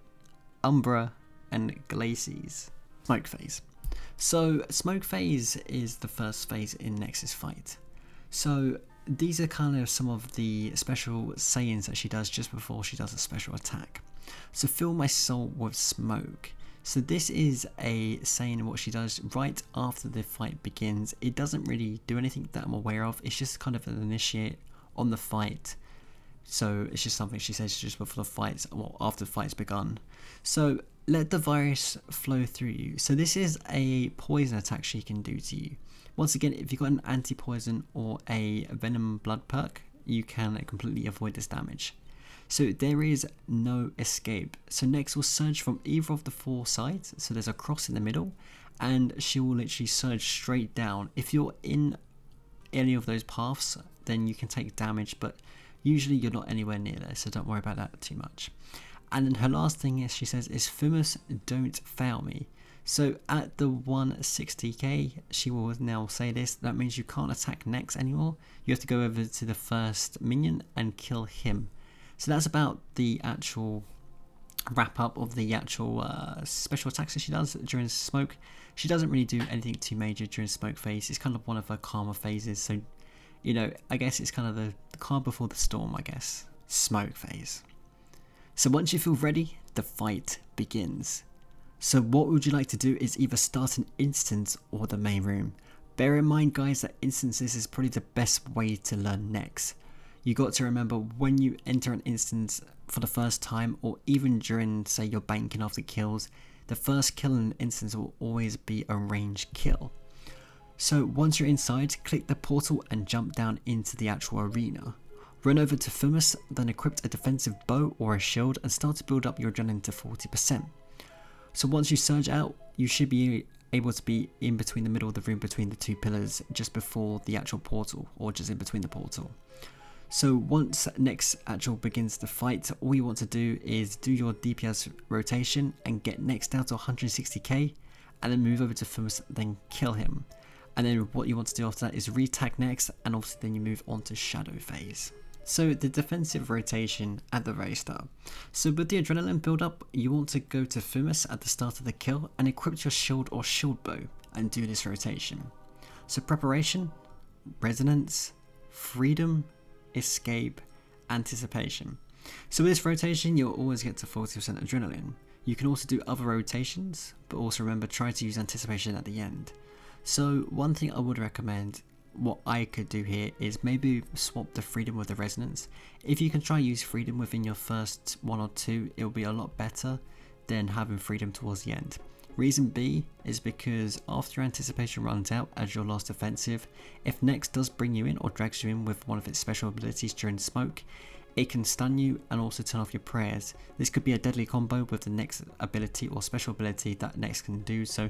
Umbra and Glacies. Smoke phase. So smoke phase is the first phase in Nexus fight. So these are kind of some of the special sayings that she does just before she does a special attack. So fill my soul with smoke. So this is a saying what she does right after the fight begins. It doesn't really do anything that I'm aware of. It's just kind of an initiate on the fight. So it's just something she says just before the fights, well, after the fight's begun. So let the virus flow through you. So this is a poison attack she can do to you. Once again, if you've got an anti-poison or a venom blood perk, you can completely avoid this damage. So there is no escape. So Nex will surge from either of the 4 sides. So there's a cross in the middle and she will literally surge straight down. If you're in any of those paths, then you can take damage, but usually you're not anywhere near there, so don't worry about that too much. And then her last thing is, she says, is Fumus, don't fail me. So at the 160k, she will now say this. That means you can't attack Nex anymore. You have to go over to the first minion and kill him. So that's about the actual wrap up of the actual special attacks that she does during smoke. She doesn't really do anything too major during smoke phase. It's kind of one of her calmer phases. So, I guess it's kind of the calm before the storm, I guess. Smoke phase. So once you feel ready, the fight begins. So what would you like to do is either start an instance or the main room. Bear in mind, guys, that instances is probably the best way to learn Nex. You got to remember, when you enter an instance for the first time, or even during, say, you're banking off the kills, the first kill in an instance will always be a ranged kill. So once you're inside, click the portal and jump down into the actual arena. Run over to Fumus, then equip a defensive bow or a shield and start to build up your adrenaline to 40%. So once you surge out, you should be able to be in between the middle of the room between the 2 pillars just before the actual portal, or just in between the portal. So once Nex actual begins the fight, all you want to do is do your DPS rotation and get Nex down to 160k and then move over to Fumus, then kill him. And then what you want to do after that is re-tag Nex, and obviously then you move on to Shadow Phase. So the defensive rotation at the very start. So with the adrenaline build up, you want to go to Fumus at the start of the kill and equip your shield or shield bow and do this rotation. So preparation, resonance, freedom, escape, anticipation. So with this rotation, you'll always get to 40% adrenaline. You can also do other rotations, but also remember, try to use anticipation at the end. So one thing I would recommend, what I could do here, is maybe swap the freedom with the resonance. If you can try use freedom within your first 1 or 2, it'll be a lot better than having freedom towards the end. Reason B is because after your anticipation runs out as your last offensive, if Nex does bring you in or drags you in with one of its special abilities during smoke, it can stun you and also turn off your prayers. This could be a deadly combo with the Nex ability or special ability that Nex can do. So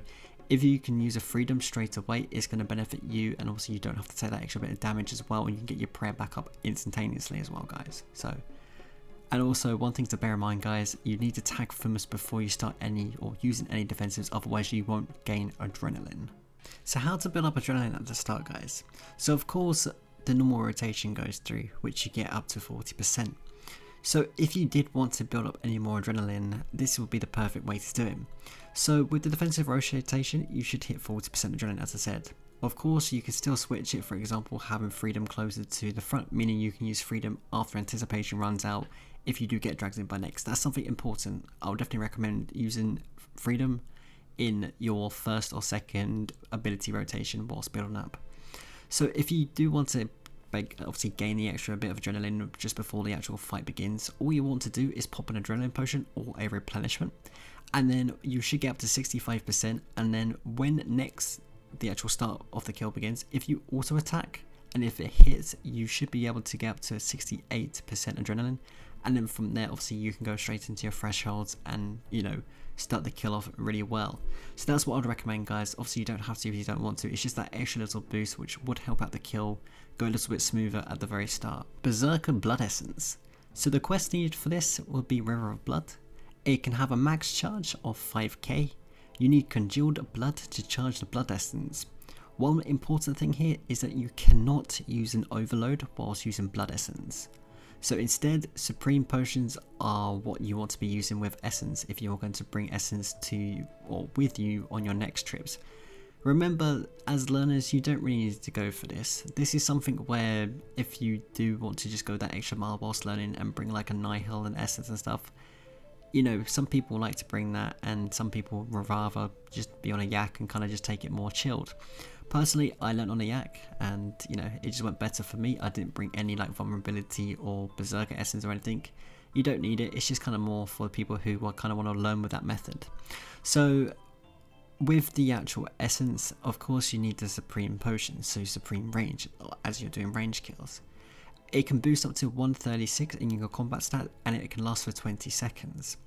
if you can use a freedom straight away, it's going to benefit you, and also you don't have to take that extra bit of damage as well, and you can get your prayer back up instantaneously as well, guys. So And also, one thing to bear in mind, guys, you need to tag Humps before you start any or using any defensives, otherwise you won't gain adrenaline. So how to build up adrenaline at the start, guys? So of course, the normal rotation goes through, which you get up to 40%. So if you did want to build up any more adrenaline, this would be the perfect way to do it. So with the defensive rotation, you should hit 40% adrenaline, as I said. Of course, you can still switch it, for example, having freedom closer to the front, meaning you can use freedom after anticipation runs out if you do get dragged in by next. That's something important. I would definitely recommend using freedom in your first or second ability rotation whilst building up. So if you do want to obviously gain the extra bit of adrenaline just before the actual fight begins, all you want to do is pop an adrenaline potion or a replenishment, and then you should get up to 65%, and then when next the actual start of the kill begins, if you auto attack and if it hits, you should be able to get up to 68% adrenaline, and then from there obviously you can go straight into your thresholds and, you know, start the kill off really well. So that's what I'd recommend, guys. Obviously you don't have to if you don't want to, it's just that extra little boost which would help out the kill go a little bit smoother at the very start. Berserker Blood Essence. So the quest needed for this will be River of Blood. It can have a max charge of 5k. You need congealed blood to charge the blood essence. One important thing here is that you cannot use an overload whilst using blood essence. So instead, supreme potions are what you want to be using with essence if you're going to bring essence to or with you on your next trips. Remember, as learners, you don't really need to go for this. This is something where if you do want to just go that extra mile whilst learning and bring like a nihil and essence and stuff, you know, some people like to bring that and some people would rather just be on a yak and kind of just take it more chilled. Personally, I learnt on a yak and, you know, it just went better for me. I didn't bring any like vulnerability or berserker essence or anything. You don't need it. It's just kind of more for people who kind of want to learn with that method. So with the actual essence, of course, you need the supreme potion, so supreme range as you're doing range kills. It can boost up to 136 in your combat stat, and it can last for 20 seconds.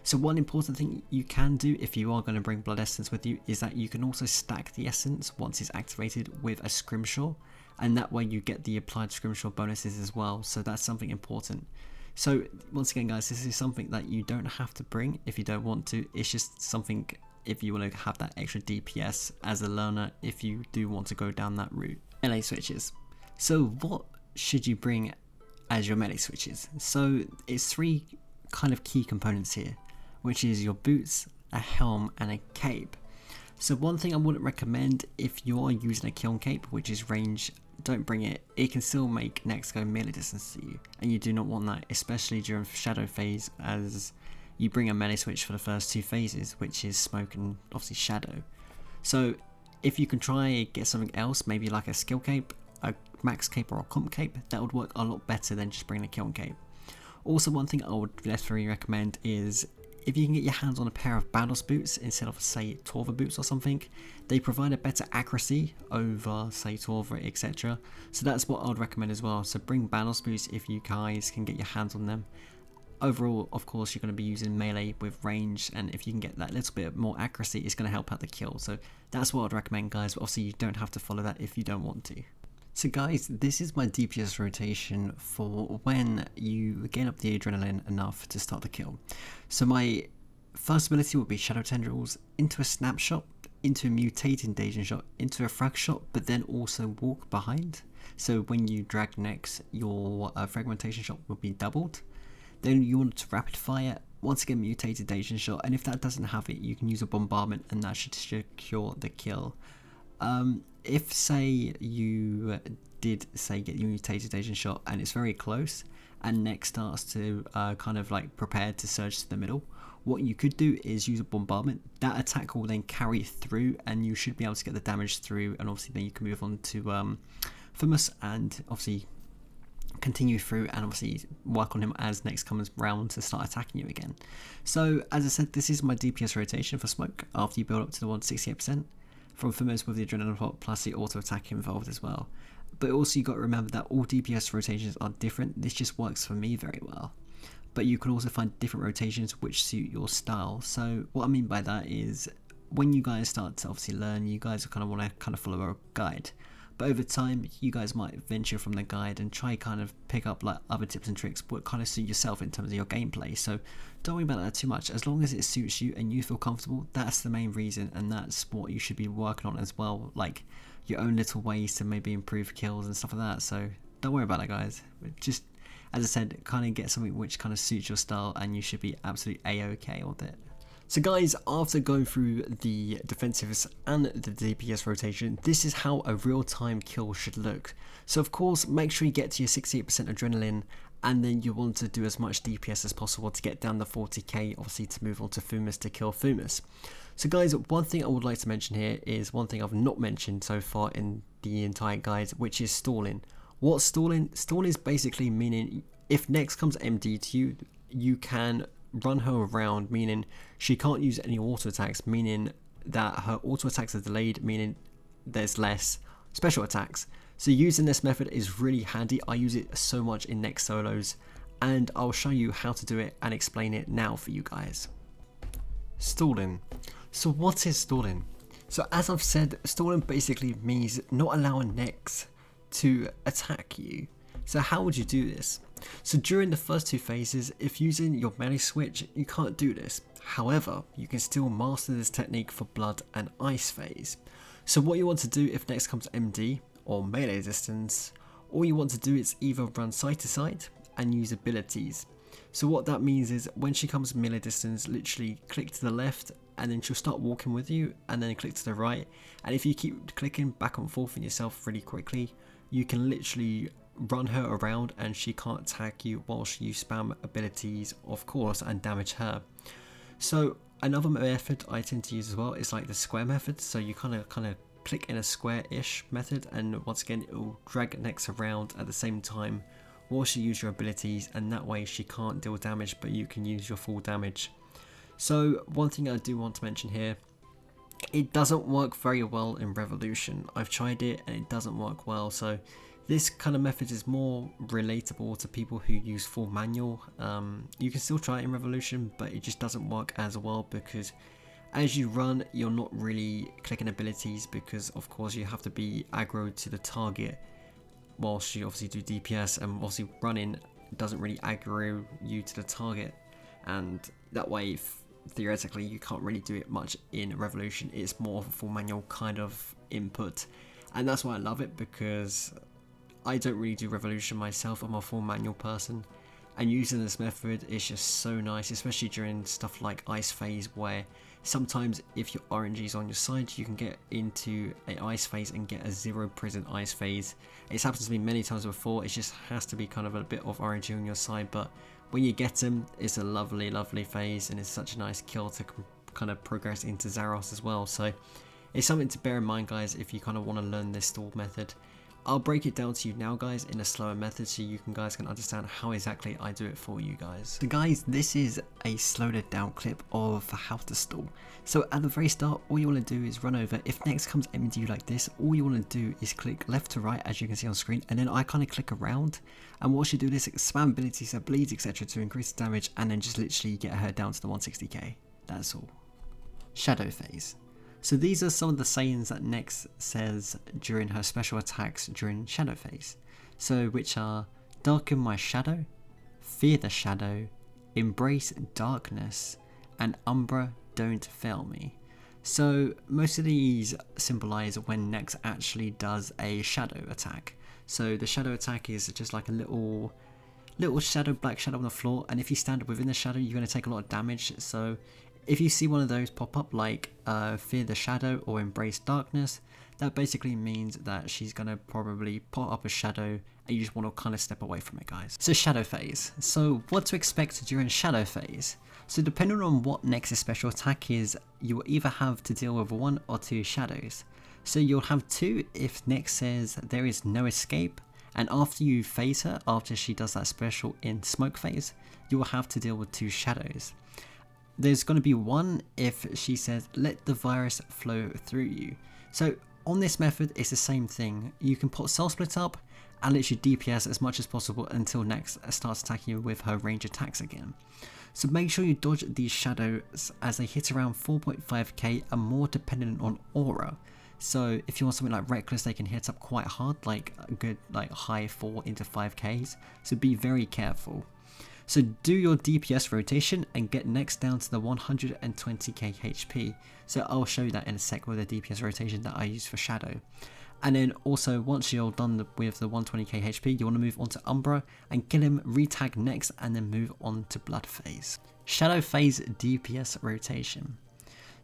So one important thing you can do if you are going to bring blood essence with you is that you can also stack the essence once it's activated with a scrimshaw, and that way you get the applied scrimshaw bonuses as well. So that's something important. So once again, guys, this is something that you don't have to bring if you don't want to. It's just something if you want to have that extra DPS as a learner if you do want to go down that route. LA switches. So what should you bring as your melee switches? So it's three kind of key components here, which is your boots, a helm and a cape. So one thing I wouldn't recommend if you're using a kiln cape, which is range, don't bring it. It can still make next go melee distance to you, and you do not want that, especially during shadow phase, as you bring a melee switch for the first two phases, which is smoke and obviously shadow. So if you can try get something else, maybe like a skill cape, a max cape or a comp cape, that would work a lot better than just bringing a kiln cape. Also, one thing I would definitely recommend is if you can get your hands on a pair of Banos boots instead of, say, Torva boots or something. They provide a better accuracy over, say, Torva, etc. So that's what I would recommend as well. So bring Banos boots if you guys can get your hands on them. Overall, of course, you're going to be using melee with range, and if you can get that little bit more accuracy, it's going to help out the kill. So that's what I'd recommend, guys, but obviously you don't have to follow that if you don't want to. So guys, this is my DPS rotation for when you gain up the adrenaline enough to start the kill. So my first ability will be Shadow Tendrils, into a Snapshot, into a Mutating Dazing Shot, into a Frag Shot, but then also Walk Behind. So when you drag next, your Fragmentation Shot will be doubled. Then you want to Rapid Fire, once again Mutated Dazing Shot, and if that doesn't have it, you can use a Bombardment and that should secure the kill. If say you did say get your Mutated Dazing Shot and it's very close and next starts to kind of like prepare to surge to the middle, what you could do is use a Bombardment. That attack will then carry through and you should be able to get the damage through, and obviously then you can move on to Humps and obviously continue through and obviously work on him as next comes round to start attacking you again. So as I said, this is my DPS rotation for Smoke after you build up to the 168%. From Humps with the Adrenaline Pot plus the auto attack involved as well. But also you got to remember that all DPS rotations are different. This just works for me very well. But you can also find different rotations which suit your style. So what I mean by that is when you guys start to obviously learn, you guys kind of want to follow a guide. but over time you guys might venture from the guide and try kind of pick up like other tips and tricks what kind of suit yourself in terms of your gameplay. So don't worry about that too much. As long as it suits you and you feel comfortable, that's the main reason, and that's what you should be working on as well, like your own little ways to maybe improve kills and stuff like that. So don't worry about that, guys. Just, as I said, kind of get something which kind of suits your style and you should be absolutely a-okay with it. So guys, after going through the defensives and the DPS rotation, this is how a real-time kill should look. So of course, make sure you get to your 68% adrenaline, and then you want to do as much DPS as possible to get down the 40k, obviously to move on to Fumus to kill Fumus. So guys, one thing I would like to mention here is one thing I've not mentioned so far in the entire guide, which is stalling. What's stalling? Stalling is basically meaning if Nex comes MD to you, you can run her around, meaning she can't use any auto attacks, meaning that her auto attacks are delayed, meaning there's less special attacks. So using this method is really handy. I use it so much in Nex solos, and I'll show you how to do it and explain it now for you guys. Stalling. So what is stalling? So as I've said, stalling basically means not allowing Nex to attack you. So how would you do this? So during the first two phases, if using your melee switch, you can't do this. However, you can still master this technique for blood and ice phase. So what you want to do if Nex comes MD or melee distance, all you want to do is either run side to side and use abilities. So what that means is when she comes melee distance, literally click to the left and then she'll start walking with you, and then click to the right, and if you keep clicking back and forth in yourself really quickly, you can literally run her around and she can't attack you whilst you spam abilities, of course, and damage her. So another method I tend to use as well is like the square method. So you kind of click in a square-ish method, and once again it will drag Nex around at the same time whilst you use your abilities, and that way she can't deal damage but you can use your full damage. So one thing I do want to mention here, it doesn't work very well in Revolution. I've tried it and it doesn't work well, so this kind of method is more relatable to people who use full manual. You can still try it in Revolution, but it just doesn't work as well because as you run, you're not really clicking abilities because of course you have to be aggro to the target whilst you obviously do DPS, and obviously running doesn't really aggro you to the target, and that way theoretically you can't really do it much in Revolution. It's more of a full manual kind of input, and that's why I love it, because I don't really do Revolution myself. I'm a full manual person, and using this method is just so nice, especially during stuff like Ice Phase, where sometimes if your RNG is on your side, you can get into an Ice Phase and get a 0 prison Ice Phase. It's happened to me many times before. It just has to be kind of a bit of RNG on your side, but when you get them, it's a lovely phase, and it's such a nice kill to kind of progress into Zaros as well. So it's something to bear in mind, guys, if you kind of want to learn this stall method. I'll break it down to you now, guys, in a slower method so you guys can understand how exactly I do it for you guys. So guys, this is a slowed down clip of how to stall. So at the very start, all you want to do is run over. If Nex comes into you like this, all you want to do is click left to right, as you can see on screen, and then I kind of click around, and what you do is spam abilities, so bleeds, etc. to increase the damage, and then just literally get her down to the 160k. That's all. Shadow Phase. So these are some of the sayings that Nex says during her special attacks during Shadow Phase. So which are, darken my shadow, fear the shadow, embrace darkness, and Umbra, don't fail me. So most of these symbolize when Nex actually does a shadow attack. So the shadow attack is just like a little shadow, black shadow on the floor, and if you stand within the shadow, you're going to take a lot of damage. So if you see one of those pop up like fear the shadow or embrace darkness, that basically means that she's going to probably pop up a shadow and you just want to kind of step away from it, guys. So Shadow Phase. So what to expect during Shadow Phase? So depending on what Nex's special attack is, you will either have to deal with 1 or 2 shadows. So you'll have 2 if Nex says there is no escape, and after you phase her, after she does that special in Smoke Phase, you will have to deal with 2 shadows. There's going to be 1 if she says let the virus flow through you. So on this method it's the same thing. You can put Cell Split up and literally DPS as much as possible until Nex starts attacking you with her range attacks again. So make sure you dodge these shadows as they hit around 4.5k and more dependent on aura. So if you want something like Reckless, they can hit up quite hard, like a good like high 4 into 5Ks. So be very careful. So do your DPS rotation and get next down to the 120k HP. So I'll show you that in a sec with the DPS rotation that I use for Shadow. And then also once you're done with the 120k HP, you want to move on to Umbra and kill him, retag next, and then move on to Blood Phase. Shadow Phase DPS rotation.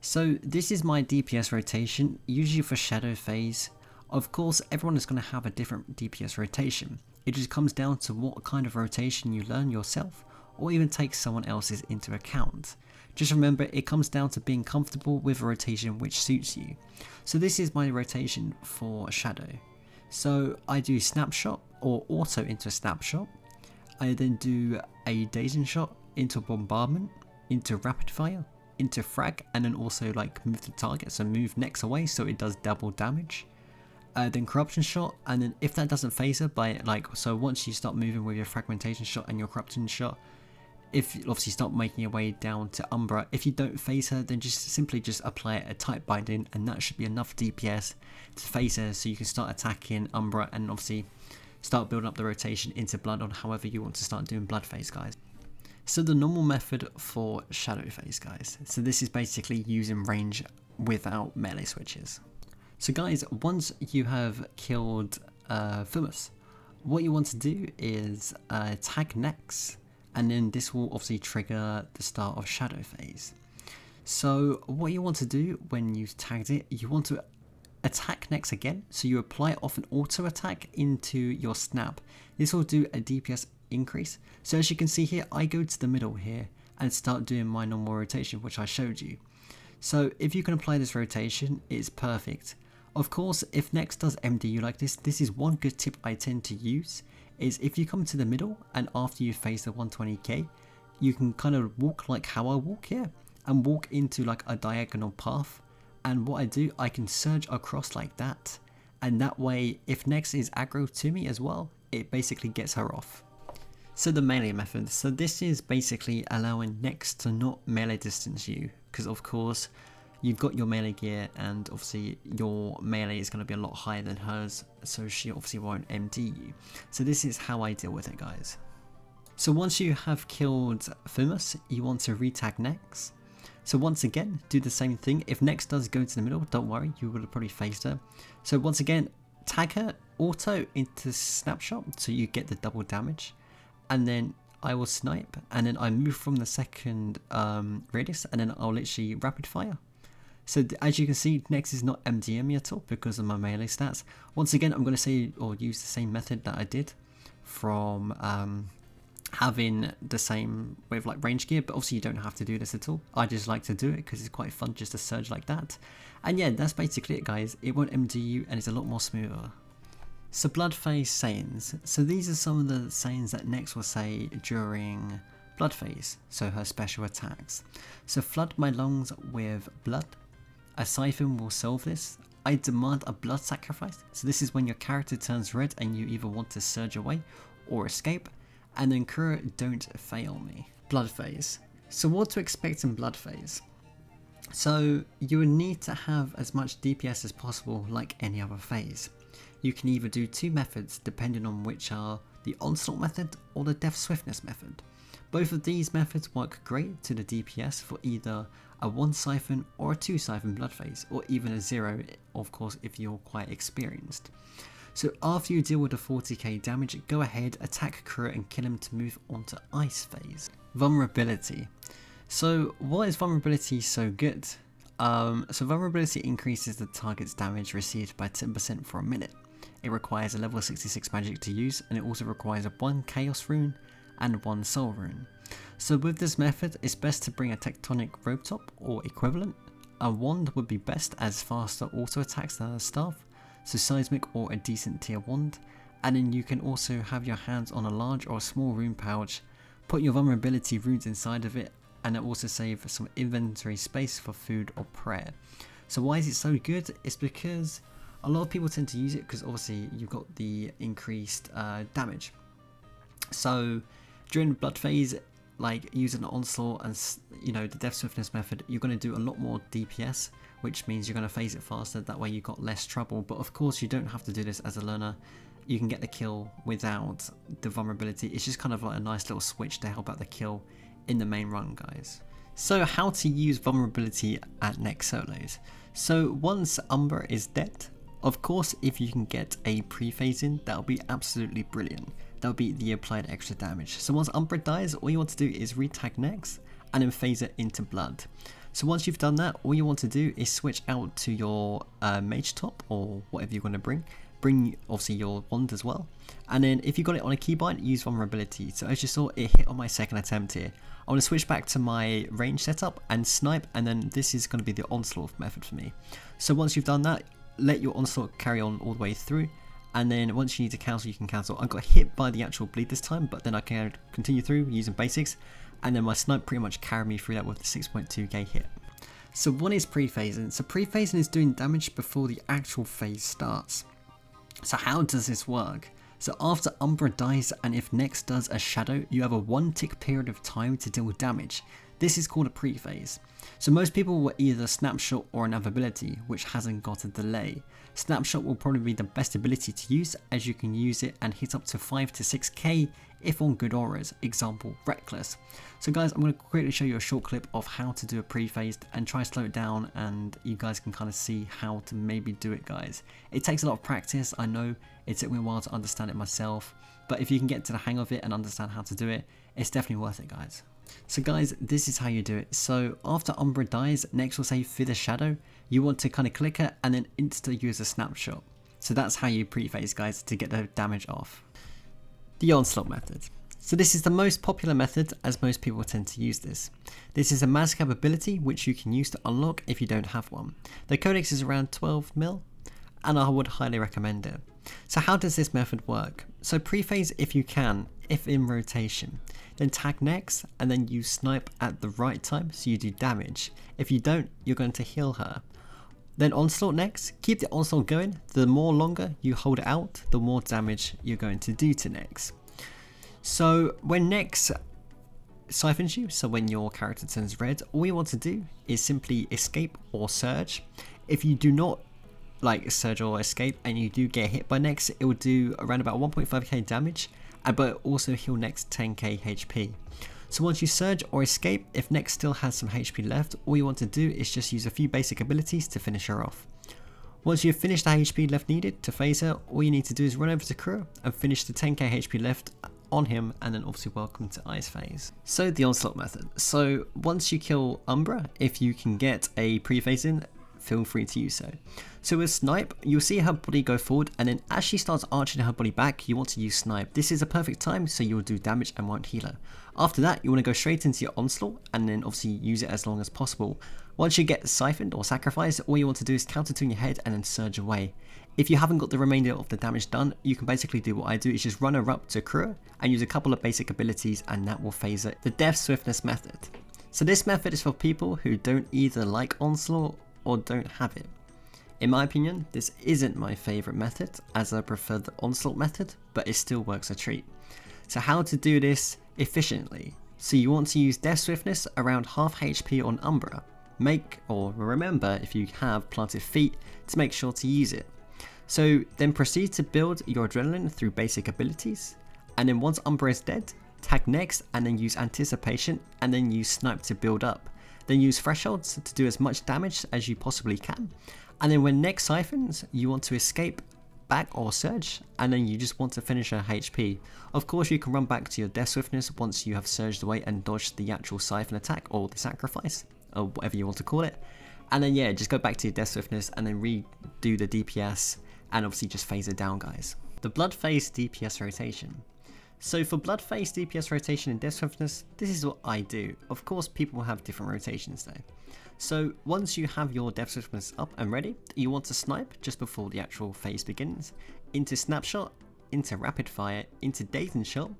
So this is my DPS rotation, usually for Shadow Phase. Of course, everyone is going to have a different DPS rotation. It just comes down to what kind of rotation you learn yourself, or even take someone else's into account. Just remember, it comes down to being comfortable with a rotation which suits you. So this is my rotation for Shadow. So I do Snapshot or Auto into a Snapshot. I then do a Dazing Shot into Bombardment, into Rapid Fire, into Frag, and then also like move the target, so move next away so it does double damage. Then Corruption Shot, and then if that doesn't phase her by like, so once you start moving with your Fragmentation Shot and your Corruption Shot, if obviously start making your way down to Umbra, if you don't phase her, then just simply apply a Tight Binding, and that should be enough DPS to phase her so you can start attacking Umbra and obviously start building up the rotation into Blood on however you want to start doing Blood Phase, guys. So the normal method for Shadow Phase, guys. So this is basically using range without melee switches. So guys, once you have killed Fumus, what you want to do is tag next, and then this will obviously trigger the start of Shadow Phase. So what you want to do when you've tagged it, you want to attack next again, so you apply off an auto attack into your snap. This will do a DPS increase. So as you can see here, I go to the middle here and start doing my normal rotation, which I showed you. So if you can apply this rotation, it's perfect. Of course, if next does MDU like this is one good tip I tend to use, is if you come to the middle and after you phase the 120k, you can kind of walk like how I walk here, and walk into like a diagonal path. And what I do, I can surge across like that, and that way if next is aggro to me as well, it basically gets her off. So the melee method, so this is basically allowing next to not melee distance you, because of course you've got your melee gear and obviously your melee is going to be a lot higher than hers, so she obviously won't MD you. So this is how I deal with it, guys. So once you have killed Fumus, you want to retag next. So once again, do the same thing. If next does go to the middle, don't worry, you would have probably phased her. So once again, tag her, auto into Snapshot, so you get the double damage. And then I will snipe, and then I move from the second radius, and then I'll literally rapid fire. So as you can see, next is not MDM me at all because of my melee stats. Once again, I'm going to say or use the same method that I did from having the same with like range gear, but obviously you don't have to do this at all. I just like to do it because it's quite fun just to surge like that. And yeah, that's basically it, guys. It won't MD you and it's a lot more smoother. So Blood Phase sayings. So these are some of the sayings that Nex will say during Blood Phase, so her special attacks. So flood my lungs with blood. A siphon will solve this. I demand a blood sacrifice. So this is when your character turns red and you either want to surge away or escape. And then Kura, don't fail me. Blood Phase. So what to expect in Blood Phase? So you would need to have as much DPS as possible like any other phase. You can either do two methods depending on which are the Onslaught method or the Death Swiftness method. Both of these methods work great to the DPS for either a 1 siphon or a 2 siphon Blood Phase, or even a 0 of course if you're quite experienced. So after you deal with the 40k damage, go ahead, attack Kura and kill him to move on to Ice Phase. Vulnerability. So why is vulnerability so good? So vulnerability increases the target's damage received by 10% for a minute. It requires a level 66 magic to use, and it also requires a 1 chaos rune and 1 soul rune. So with this method, it's best to bring a tectonic rope top or equivalent. A wand would be best as faster auto attacks than a staff, so seismic or a decent tier wand. And then you can also have your hands on a large or a small rune pouch, put your vulnerability runes inside of it, and it also saves some inventory space for food or prayer. So why is it so good? It's because a lot of people tend to use it because obviously you've got the increased damage. So during Blood Phase, like using onslaught and the death swiftness method, you're going to do a lot more DPS, which means you're going to phase it faster. That way you got less trouble. But of course you don't have to do this as a learner. You can get the kill without the vulnerability. It's just kind of like a nice little switch to help out the kill in the main run, guys. So how to use vulnerability at next solos. So once Umbra is dead, of course if you can get a pre-phase in, that'll be absolutely brilliant. That'll be the applied extra damage. So once Umbra dies, all you want to do is retag next and then phase it into blood. So once you've done that, all you want to do is switch out to your mage top or whatever you're going to bring. Bring obviously your wand as well, and then if you got it on a keybind, use vulnerability. So as you saw, it hit on my second attempt here. I want to switch back to my range setup and snipe, and then this is going to be the onslaught method for me. So once you've done that, let your onslaught carry on all the way through, and then once you need to cancel, you can cancel. I got hit by the actual bleed this time, but then I can continue through using basics, and then my snipe pretty much carried me through that with the 6.2k hit. So one is pre-phasing. So pre-phasing is doing damage before the actual phase starts. So how does this work? So after Umbra dies and if next does a shadow, you have a 1 tick period of time to deal damage. This is called a pre-phase. So most people will either snapshot or an ability which hasn't got a delay. Snapshot will probably be the best ability to use, as you can use it and hit up to 5 to 6k if on good auras, example reckless. So guys, I'm going to quickly show you a short clip of how to do a pre-phased and try to slow it down, and you guys can kind of see how to maybe do it, guys. It takes a lot of practice, I know it took me a while to understand it myself, but if you can get to the hang of it and understand how to do it, it's definitely worth it, guys. So guys, this is how you do it. So after Umbra dies, next we'll say Feather Shadow, you want to kind of click it and then insta use a snapshot. So that's how you pre-phase, guys, to get the damage off. The onslaught method. So this is the most popular method, as most people tend to use this. This is a Mazcab ability which you can use to unlock if you don't have one. The codex is around 12 mil, and I would highly recommend it. So how does this method work? So pre-phase if you can, if in rotation. Then tag next, and then you snipe at the right time so you do damage. If you don't, you're going to heal her. Then onslaught next, keep the onslaught going. The more longer you hold it out, the more damage you're going to do to next. So when next siphons you, so when your character turns red, all you want to do is simply escape or surge. If you do not like surge or escape and you do get hit by next, it will do around about 1.5k damage, but also heal next 10k HP. So once you surge or escape, if next still has some HP left, all you want to do is just use a few basic abilities to finish her off. Once you've finished the HP left needed to phase her, all you need to do is run over to Kura and finish the 10k HP left on him, and then obviously welcome to Ice Phase. So the onslaught method. So once you kill Umbra, if you can get a pre-phase in, feel free to use so. So with Snipe, you'll see her body go forward, and then as she starts arching her body back, you want to use Snipe. This is a perfect time, so you'll do damage and won't heal her. After that, you want to go straight into your onslaught, and then obviously use it as long as possible. Once you get siphoned or sacrificed, all you want to do is counter to in your head and then surge away. If you haven't got the remainder of the damage done, you can basically do what I do, is just run her up to Kura and use a couple of basic abilities, and that will phase it. The Death Swiftness method. So this method is for people who don't either like onslaught or don't have it. In my opinion, this isn't my favourite method, as I prefer the onslaught method, but it still works a treat. So how to do this efficiently? So you want to use Death Swiftness around half HP on Umbra. Make or remember, if you have planted feet, to make sure to use it. So then proceed to build your adrenaline through basic abilities, and then once Umbra is dead, tag next and then use anticipation, and then use snipe to build up. Then use thresholds to do as much damage as you possibly can, and then when next siphons, you want to escape back or surge, and then you just want to finish her HP. Of course, you can run back to your Death Swiftness once you have surged away and dodged the actual siphon attack or the sacrifice, or whatever you want to call it. And then yeah, just go back to your Death Swiftness and then redo the DPS, and obviously just phase it down, guys. The Blood Phase DPS rotation. So for Blood Phase DPS rotation and Death Swiftness, this is what I do. Of course, people have different rotations though. So once you have your Death Swiftness up and ready, you want to snipe just before the actual phase begins, into Snapshot, into Rapid Fire, into Dazed and Shot.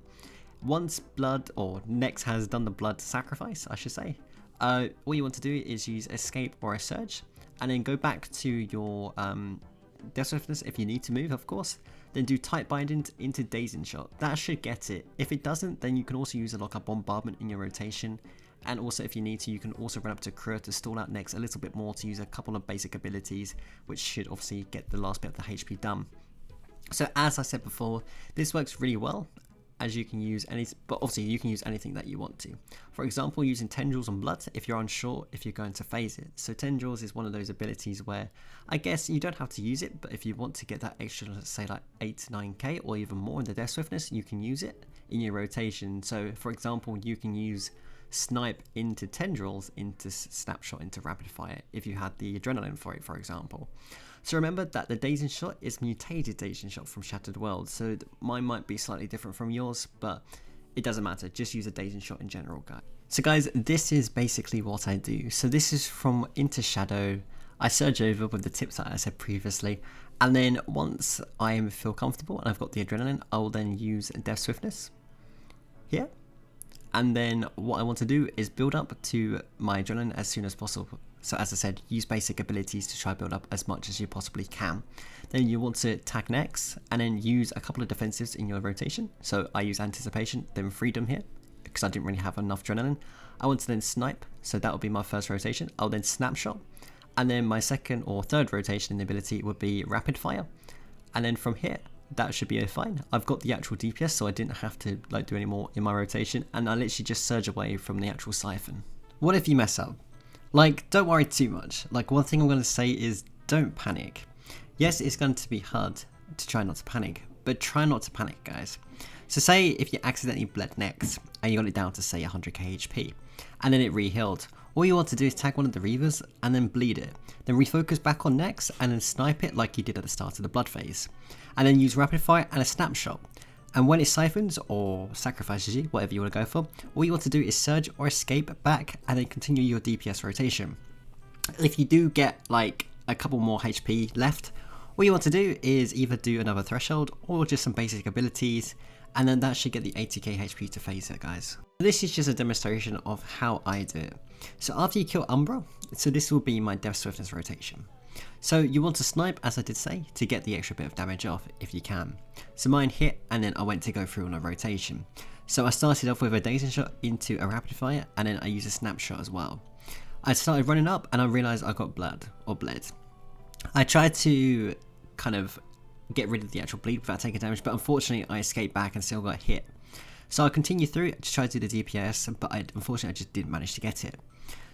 Once Blood, or Nex has done the Blood sacrifice, I should say, all you want to do is use Escape or a Surge, and then go back to your Death Swiftness if you need to move, of course. Then do Tight Binding into Dazing Shot. That should get it. If it doesn't, then you can also use a like a Bombardment in your rotation. And also if you need to, you can also run up to Krur to stall out next a little bit more to use a couple of basic abilities, which should obviously get the last bit of the HP done. So as I said before, this works really well, as you can use but obviously you can use anything that you want to. For example, using Tendrils on Blood if you're unsure if you're going to phase it. So Tendrils is one of those abilities where I guess you don't have to use it, but if you want to get that extra, let's say like 8 to 9k or even more in the Death Swiftness, you can use it in your rotation. So for example, you can use Snipe into Tendrils into Snapshot into Rapid Fire if you had the Adrenaline for it, for example. So remember that the Dazing Shot is mutated Dazing Shot from Shattered World, so mine might be slightly different from yours, but it doesn't matter, just use a Dazing Shot in general, guys. So guys, this is basically what I do. So this is from Into Shadow. I surge over with the tips that I said previously, and then once I feel comfortable and I've got the Adrenaline, I will then use Death Swiftness here. And then what I want to do is build up to my Adrenaline as soon as possible. So as I said, use basic abilities to try build up as much as you possibly can. Then you want to tag next and then use a couple of defensives in your rotation. So I use Anticipation, then Freedom here, because I didn't really have enough Adrenaline. I want to then Snipe, so that will be my first rotation. I'll then Snapshot, and then my second or third rotation in the ability would be Rapid Fire. And then from here, that should be fine. I've got the actual DPS, so I didn't have to like do any more in my rotation, and I literally just surge away from the actual siphon. What if you mess up? Like, don't worry too much. Like, one thing I'm going to say is don't panic. Yes, it's going to be hard to try not to panic, but try not to panic, guys. So say if you accidentally bled next and you got it down to say 100k HP and then it re-healed, all you want to do is tag one of the Reavers and then bleed it, then refocus back on next and then snipe it like you did at the start of the blood phase, and then use Rapid Fire and a Snapshot. And when it siphons or sacrifices you, whatever you want to go for, all you want to do is surge or escape back and then continue your DPS rotation. If you do get like a couple more HP left, all you want to do is either do another threshold or just some basic abilities, and then that should get the 80k HP to phase it, guys. This is just a demonstration of how I do it. So after you kill Umbra, so this will be my Death Swiftness rotation. So you want to snipe, as I did say, to get the extra bit of damage off if you can. So mine hit and then I went to go through on a rotation. So I started off with a Dazing Shot into a Rapid Fire and then I used a Snapshot as well. I started running up and I realised I got bled. I tried to kind of get rid of the actual bleed without taking damage, but unfortunately I escaped back and still got hit. So I continued through to try to do the DPS, but unfortunately I just didn't manage to get it.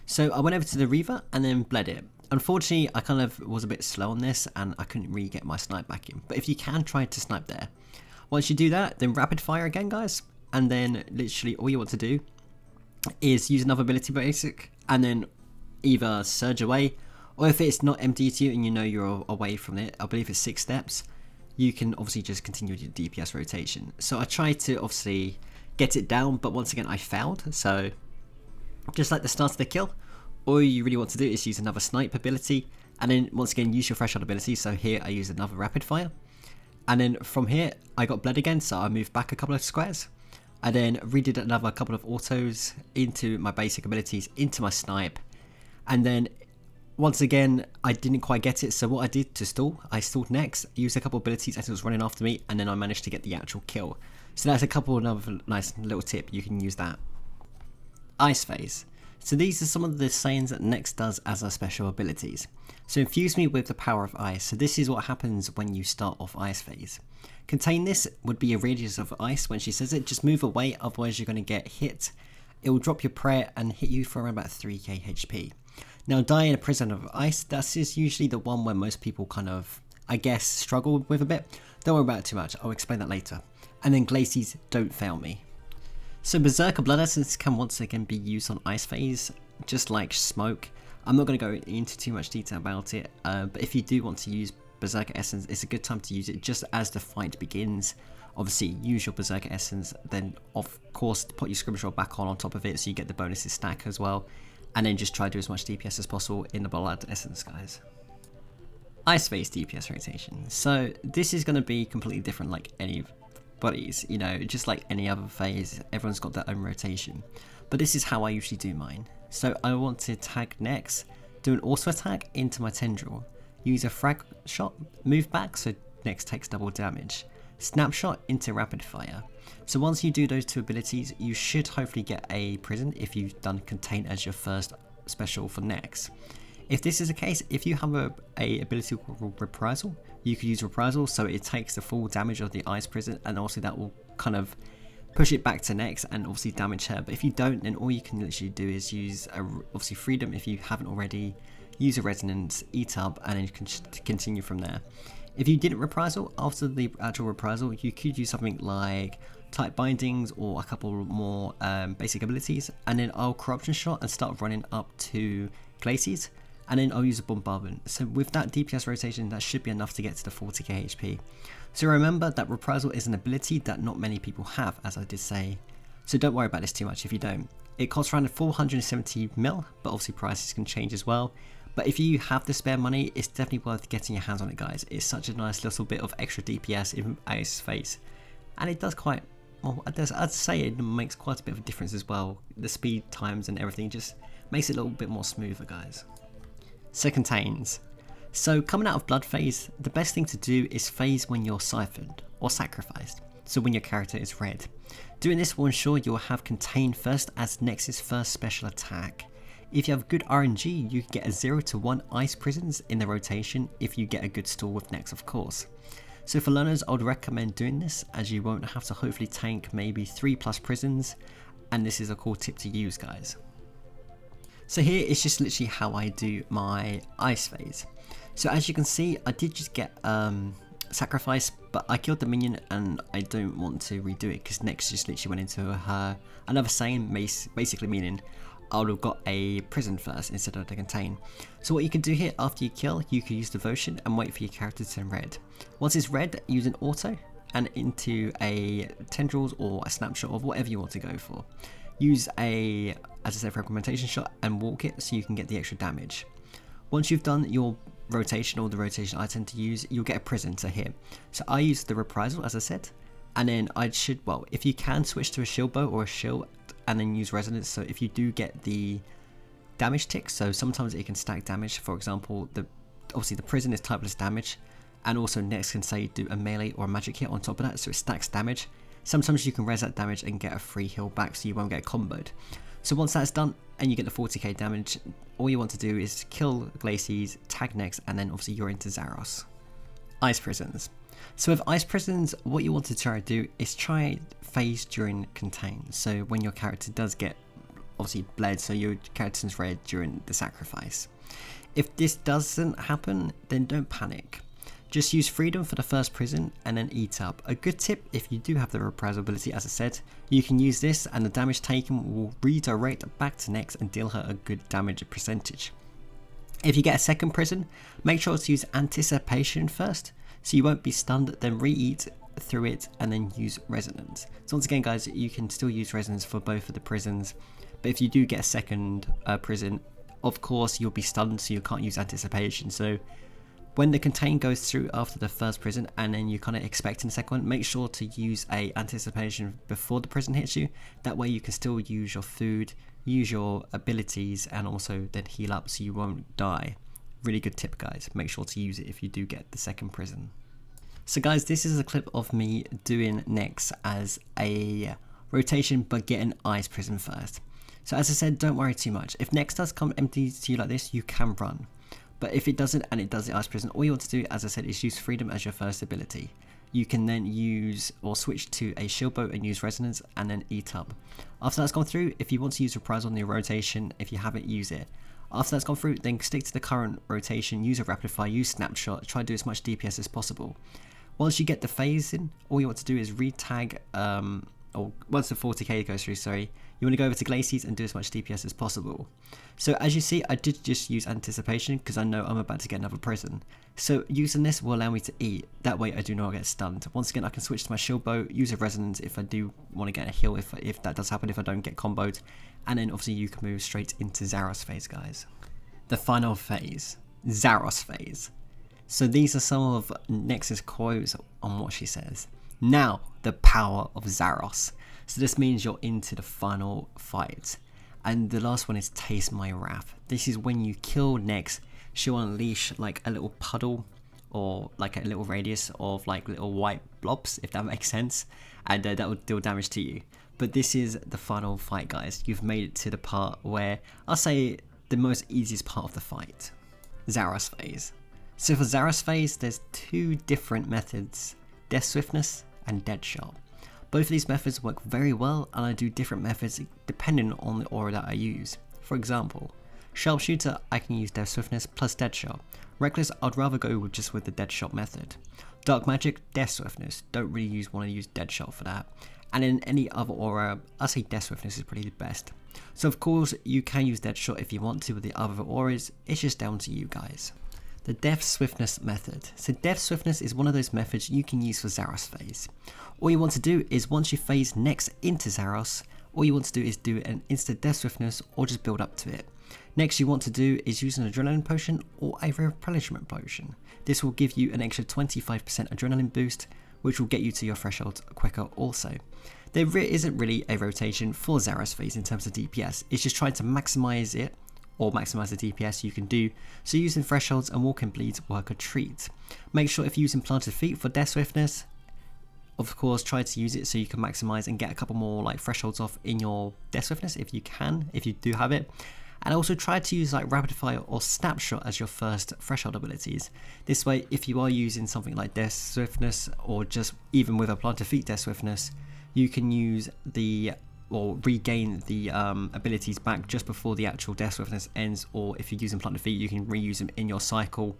So I went over to the Reaver and then bled it. Unfortunately, I kind of was a bit slow on this and I couldn't really get my snipe back in. But if you can, try to snipe there. Once you do that, then Rapid Fire again, guys. And then literally all you want to do is use another ability basic and then either surge away, or if it's not empty to you and you know you're away from it, I believe it's 6 steps, you can obviously just continue your DPS rotation. So I tried to obviously get it down, but once again I failed. So just like the start of the kill, all you really want to do is use another snipe ability and then once again use your threshold ability. So here I used another Rapid Fire, and then from here I got bled again, so I moved back a couple of squares. I then redid another couple of autos into my basic abilities into my snipe, and then once again I didn't quite get it, so what I did to stall, I stalled next, used a couple of abilities as it was running after me, and then I managed to get the actual kill. So that's a couple of another nice little tip, you can use that. Ice Phase. So these are some of the sayings that Nex does as her special abilities. So infuse me with the power of ice. So this is what happens when you start off Ice Phase. Contain this would be a radius of ice when she says it. Just move away, otherwise you're going to get hit. It will drop your prayer and hit you for around about 3k HP. Now die in a prison of ice. That is usually the one where most people kind of, I guess, struggle with a bit. Don't worry about it too much. I'll explain that later. And then Glacies, don't fail me. So Berserker Blood Essence can once again be used on Ice Phase, just like Smoke. I'm not going to go into too much detail about it, but if you do want to use Berserker Essence, it's a good time to use it just as the fight begins. Obviously use your Berserker Essence, then of course put your Scrimshaw back on top of it so you get the bonuses stack as well, and then just try to do as much DPS as possible in the Blood Essence, guys. Ice Phase DPS rotation. So this is going to be completely different like any bodies, you know, just like any other phase, everyone's got their own rotation. But this is how I usually do mine. So I want to tag next, do an auto attack into my Tendril, use a frag shot, move back so Nex takes double damage, snapshot into rapid fire. So once you do those two abilities, you should hopefully get a prison if you've done contain as your first special for Nex. If this is the case, if you have a ability called reprisal, you could use reprisal so it takes the full damage of the ice prison, and also that will kind of push it back to Nex and obviously damage her. But if you don't, then all you can literally do is use obviously freedom if you haven't already, use a resonance, eat up, and then you can continue from there. If you didn't reprisal, after the actual reprisal, you could use something like tight bindings or a couple more basic abilities, and then I'll corruption shot and start running up to glaciers, and then I'll use a bombardment. So with that DPS rotation, that should be enough to get to the 40k HP. So remember that reprisal is an ability that not many people have, as I did say, so don't worry about this too much if you don't. It costs around 470 mil, but obviously prices can change as well. But if you have the spare money, it's definitely worth getting your hands on it, guys. It's such a nice little bit of extra DPS in Zaros Phase, and it does quite well. I'd say it makes quite a bit of a difference as well. The speed times and everything just makes it a little bit more smoother, guys. So contains. So coming out of Blood Phase, the best thing to do is phase when you're siphoned or sacrificed, so when your character is red. Doing this will ensure you'll have contain first as Nex's first special attack. If you have good RNG, you can get a 0 to 1 ice prisons in the rotation if you get a good stall with Nex, of course. So for learners, I would recommend doing this, as you won't have to hopefully tank maybe 3+ prisons, and this is a cool tip to use, guys. So here is just literally how I do my ice phase. So as you can see, I did just get sacrifice, but I killed the minion and I don't want to redo it because Nex just literally went into her another sane, basically meaning I would have got a prison first instead of the contain. So what you can do here, after you kill, you can use devotion and wait for your character to turn red. Once it's red, use an auto and into a tendrils or a snapshot of whatever you want to go for. Use a, as I said, fragmentation shot and walk it so you can get the extra damage. Once you've done your rotation or the rotation I tend to use, you'll get a prison to hit. So I use the reprisal, as I said, and then I should, well, if you can, switch to a shield bow or a shield and then use resonance. So if you do get the damage tick, so sometimes it can stack damage. For example, obviously the prison is typeless damage, and also Nex can say do a melee or a magic hit on top of that, so it stacks damage. Sometimes you can res that damage and get a free heal back so you won't get comboed. So once that's done and you get the 40k damage, all you want to do is kill Glacies, tag Nex, and then obviously you're into Zaros. Ice prisons. So with ice prisons, what you want to try to do is try phase during contain. So when your character does get obviously bled, so your character's red during the sacrifice. If this doesn't happen, then don't panic. Just use freedom for the first prison and then eat up. A good tip, if you do have the reprisal ability, as I said, you can use this and the damage taken will redirect back to Nex and deal her a good damage percentage. If you get a second prison, make sure to use anticipation first, so you won't be stunned, then re-eat through it and then use resonance. So once again, guys, you can still use resonance for both of the prisons, but if you do get a second prison, of course you'll be stunned, so you can't use anticipation. So when the contain goes through after the first prison and then you kind of expect in the second one, make sure to use a anticipation before the prison hits you. That way you can still use your food, use your abilities, and also then heal up so you won't die. Really good tip, guys. Make sure to use it if you do get the second prison. So guys, this is a clip of me doing Nex as a rotation but getting ice prison first. So as I said, don't worry too much. If Nex does come empty to you like this, you can run. But if it doesn't and it does the ice prison, all you want to do, as I said, is use freedom as your first ability. You can then use or switch to a shield bow and use resonance and then eat up. After that's gone through, if you want to use reprisal on your rotation, if you haven't, use it. After that's gone through, then stick to the current rotation, use a rapid fire, use snapshot, try to do as much DPS as possible. Once you get the phase in, all you want to do is re-tag, or once the 40k goes through, sorry, you want to go over to Glacies and do as much DPS as possible. So as you see, I did just use anticipation because I know I'm about to get another prison. So using this will allow me to eat, that way I do not get stunned. Once again, I can switch to my shield bow, use a resonance if I do want to get a heal, if that does happen, if I don't get comboed. And then obviously you can move straight into Zaros Phase, guys. The final phase, Zaros Phase. So these are some of Nex's quotes on what she says. Now, the power of Zaros. So this means you're into the final fight. And the last one is taste my wrath. This is when you kill Nex, she'll unleash like a little puddle or like a little radius of like little white blobs, if that makes sense, and that will deal damage to you. But this is the final fight, guys. You've made it to the part where I'll say the most easiest part of the fight, Zaros Phase. So for Zaros Phase, there's two different methods, Death Swiftness and Deadshot. Both of these methods work very well, and I do different methods depending on the aura that I use. For example, Sharpshooter, I can use Death Swiftness plus Deadshot. Reckless, I'd rather go with just with the Deadshot method. Dark Magic, Death Swiftness, don't really want to use Deadshot for that. And in any other aura, I say Death Swiftness is probably the best. So of course, you can use Deadshot if you want to with the other auras, it's just down to you guys. The Death Swiftness method. So Death Swiftness is one of those methods you can use for Zaros Phase. All you want to do is once you phase next into Zaros, all you want to do is do an instant Death Swiftness or just build up to it. Next you want to do is use an adrenaline potion or a replenishment potion. This will give you an extra 25% adrenaline boost, which will get you to your threshold quicker also. There isn't really a rotation for Zaros Phase in terms of DPS, it's just trying to maximize it or maximize the DPS you can do, so using thresholds and walking bleeds work a treat. Make sure if you're using planted feet for Death Swiftness, of course try to use it so you can maximize and get a couple more like thresholds off in your Death Swiftness if you can, if you do have it. And also try to use like Rapid Fire or Snapshot as your first threshold abilities. This way, if you are using something like Death Swiftness or just even with a planted feet Death Swiftness, you can use the or regain the abilities back just before the actual Death Swiftness ends, or if you're using planted feet you can reuse them in your cycle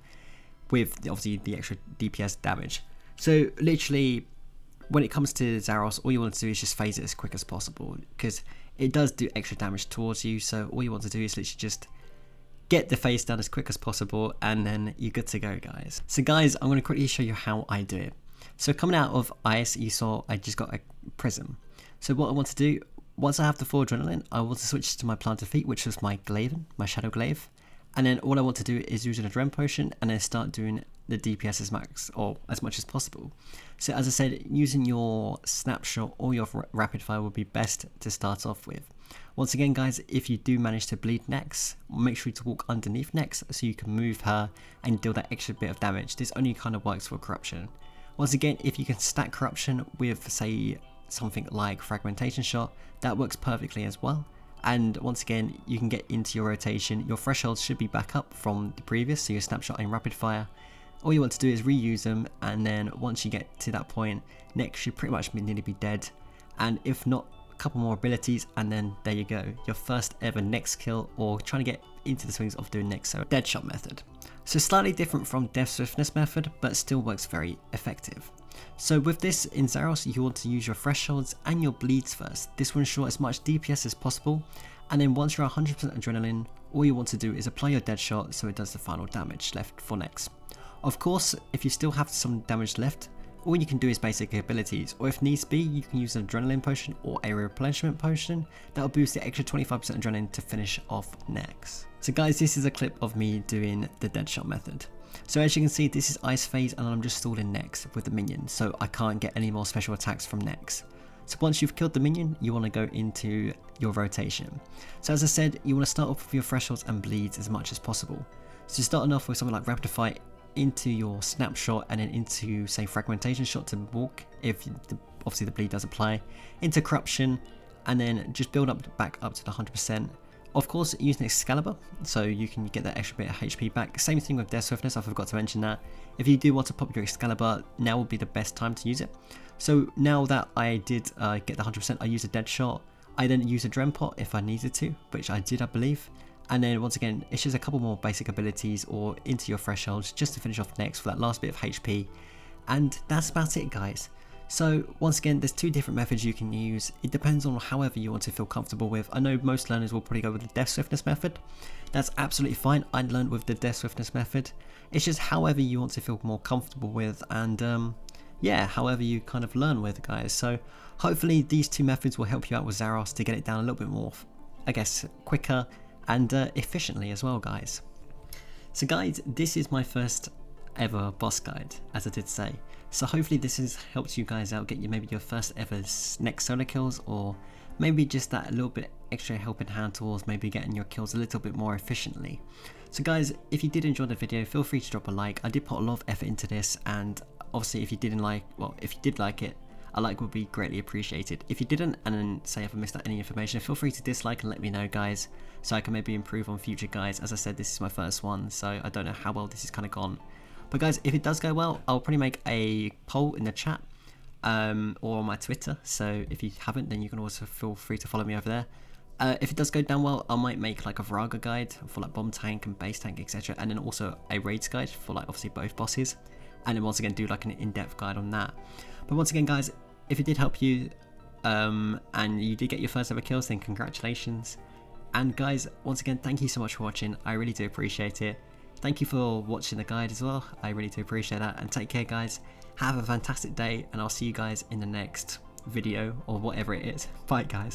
with obviously the extra DPS damage. So literally when it comes to Zaros, all you want to do is just phase it as quick as possible because it does do extra damage towards you, so all you want to do is literally just get the phase done as quick as possible and then you're good to go, guys. So guys, I'm going to quickly show you how I do it. So coming out of ice, you saw I just got a prism. So what I want to do, once I have the full adrenaline, I want to switch to my planted feet, which was my Glaven, my Shadow Glaive. And then all I want to do is use an adrenaline potion and then start doing the DPS as max or as much as possible. So as I said, using your Snapshot or your Rapid Fire would be best to start off with. Once again guys, if you do manage to bleed Nex, make sure to walk underneath Nex so you can move her and deal that extra bit of damage. This only kind of works for Corruption. Once again, if you can stack Corruption with say something like Fragmentation Shot, that works perfectly as well. And once again, you can get into your rotation. Your thresholds should be back up from the previous, so your Snapshot and Rapid Fire. All you want to do is reuse them, and then once you get to that point, Nex should pretty much nearly be dead. And if not, a couple more abilities, and then there you go, your first ever Nex kill, or trying to get into the swings of doing Nex. So Deadshot method. So slightly different from Death Swiftness method, but still works very effective. So with this in Zaros, you want to use your thresholds and your bleeds first. This will ensure as much DPS as possible, and then once you're 100% adrenaline, all you want to do is apply your Deadshot so it does the final damage left for Nex. Of course, if you still have some damage left, all you can do is basic abilities, or if needs be, you can use an adrenaline potion or a replenishment potion that will boost the extra 25% adrenaline to finish off Nex. So guys, this is a clip of me doing the Deadshot method. So as you can see, this is Ice Phase and I'm just stalling Nex with the minion, so I can't get any more special attacks from Nex. So once you've killed the minion, you want to go into your rotation. So as I said, you want to start off with your thresholds and bleeds as much as possible. So starting off with something like Rapid Fire into your Snapshot and then into say Fragmentation Shot to walk if obviously the bleed does apply, into Corruption, and then just build up back up to the 100%. Of course, using Excalibur, so you can get that extra bit of HP back. Same thing with Death Swiftness, I forgot to mention that. If you do want to pop your Excalibur, now would be the best time to use it. So now that I did get the 100%, I used a Deadshot. I then used a Dren Pot if I needed to, which I did, I believe. And then once again, it's just a couple more basic abilities or into your thresholds just to finish off Nex for that last bit of HP. And that's about it, guys. So once again, there's two different methods you can use. It depends on however you want to feel comfortable with. I know most learners will probably go with the Death Swiftness method. That's absolutely fine. I learned with the Death Swiftness method. It's just however you want to feel more comfortable with, and yeah, however you kind of learn with, guys. So hopefully these two methods will help you out with Zaros to get it down a little bit more, I guess, quicker and efficiently as well, guys. So guys, this is my first ever boss guide, as I did say. So hopefully this has helped you guys out, get you maybe your first ever Nex solo kills, or maybe just that a little bit extra helping hand towards maybe getting your kills a little bit more efficiently. So guys, if you did enjoy the video, feel free to drop a like. I did put a lot of effort into this, and obviously if you didn't like, well, if you did like it, a like would be greatly appreciated. If you didn't, and then say if I missed out any information, feel free to dislike and let me know, guys, so I can maybe improve on future guides. As I said, this is my first one, so I don't know how well this has kind of gone. But guys, if it does go well, I'll probably make a poll in the chat or on my Twitter. So if you haven't, then you can also feel free to follow me over there. If it does go down well, I might make like a Vraga guide for like bomb tank and base tank, etc. And then also a raids guide for like obviously both bosses. And then once again do like an in-depth guide on that. But once again guys, if it did help you and you did get your first ever kills, then congratulations. And guys, once again, thank you so much for watching. I really do appreciate it. Thank you for watching the guide as well. I really do appreciate that. And take care guys. Have a fantastic day, and I'll see you guys in the next video or whatever it is. Bye guys.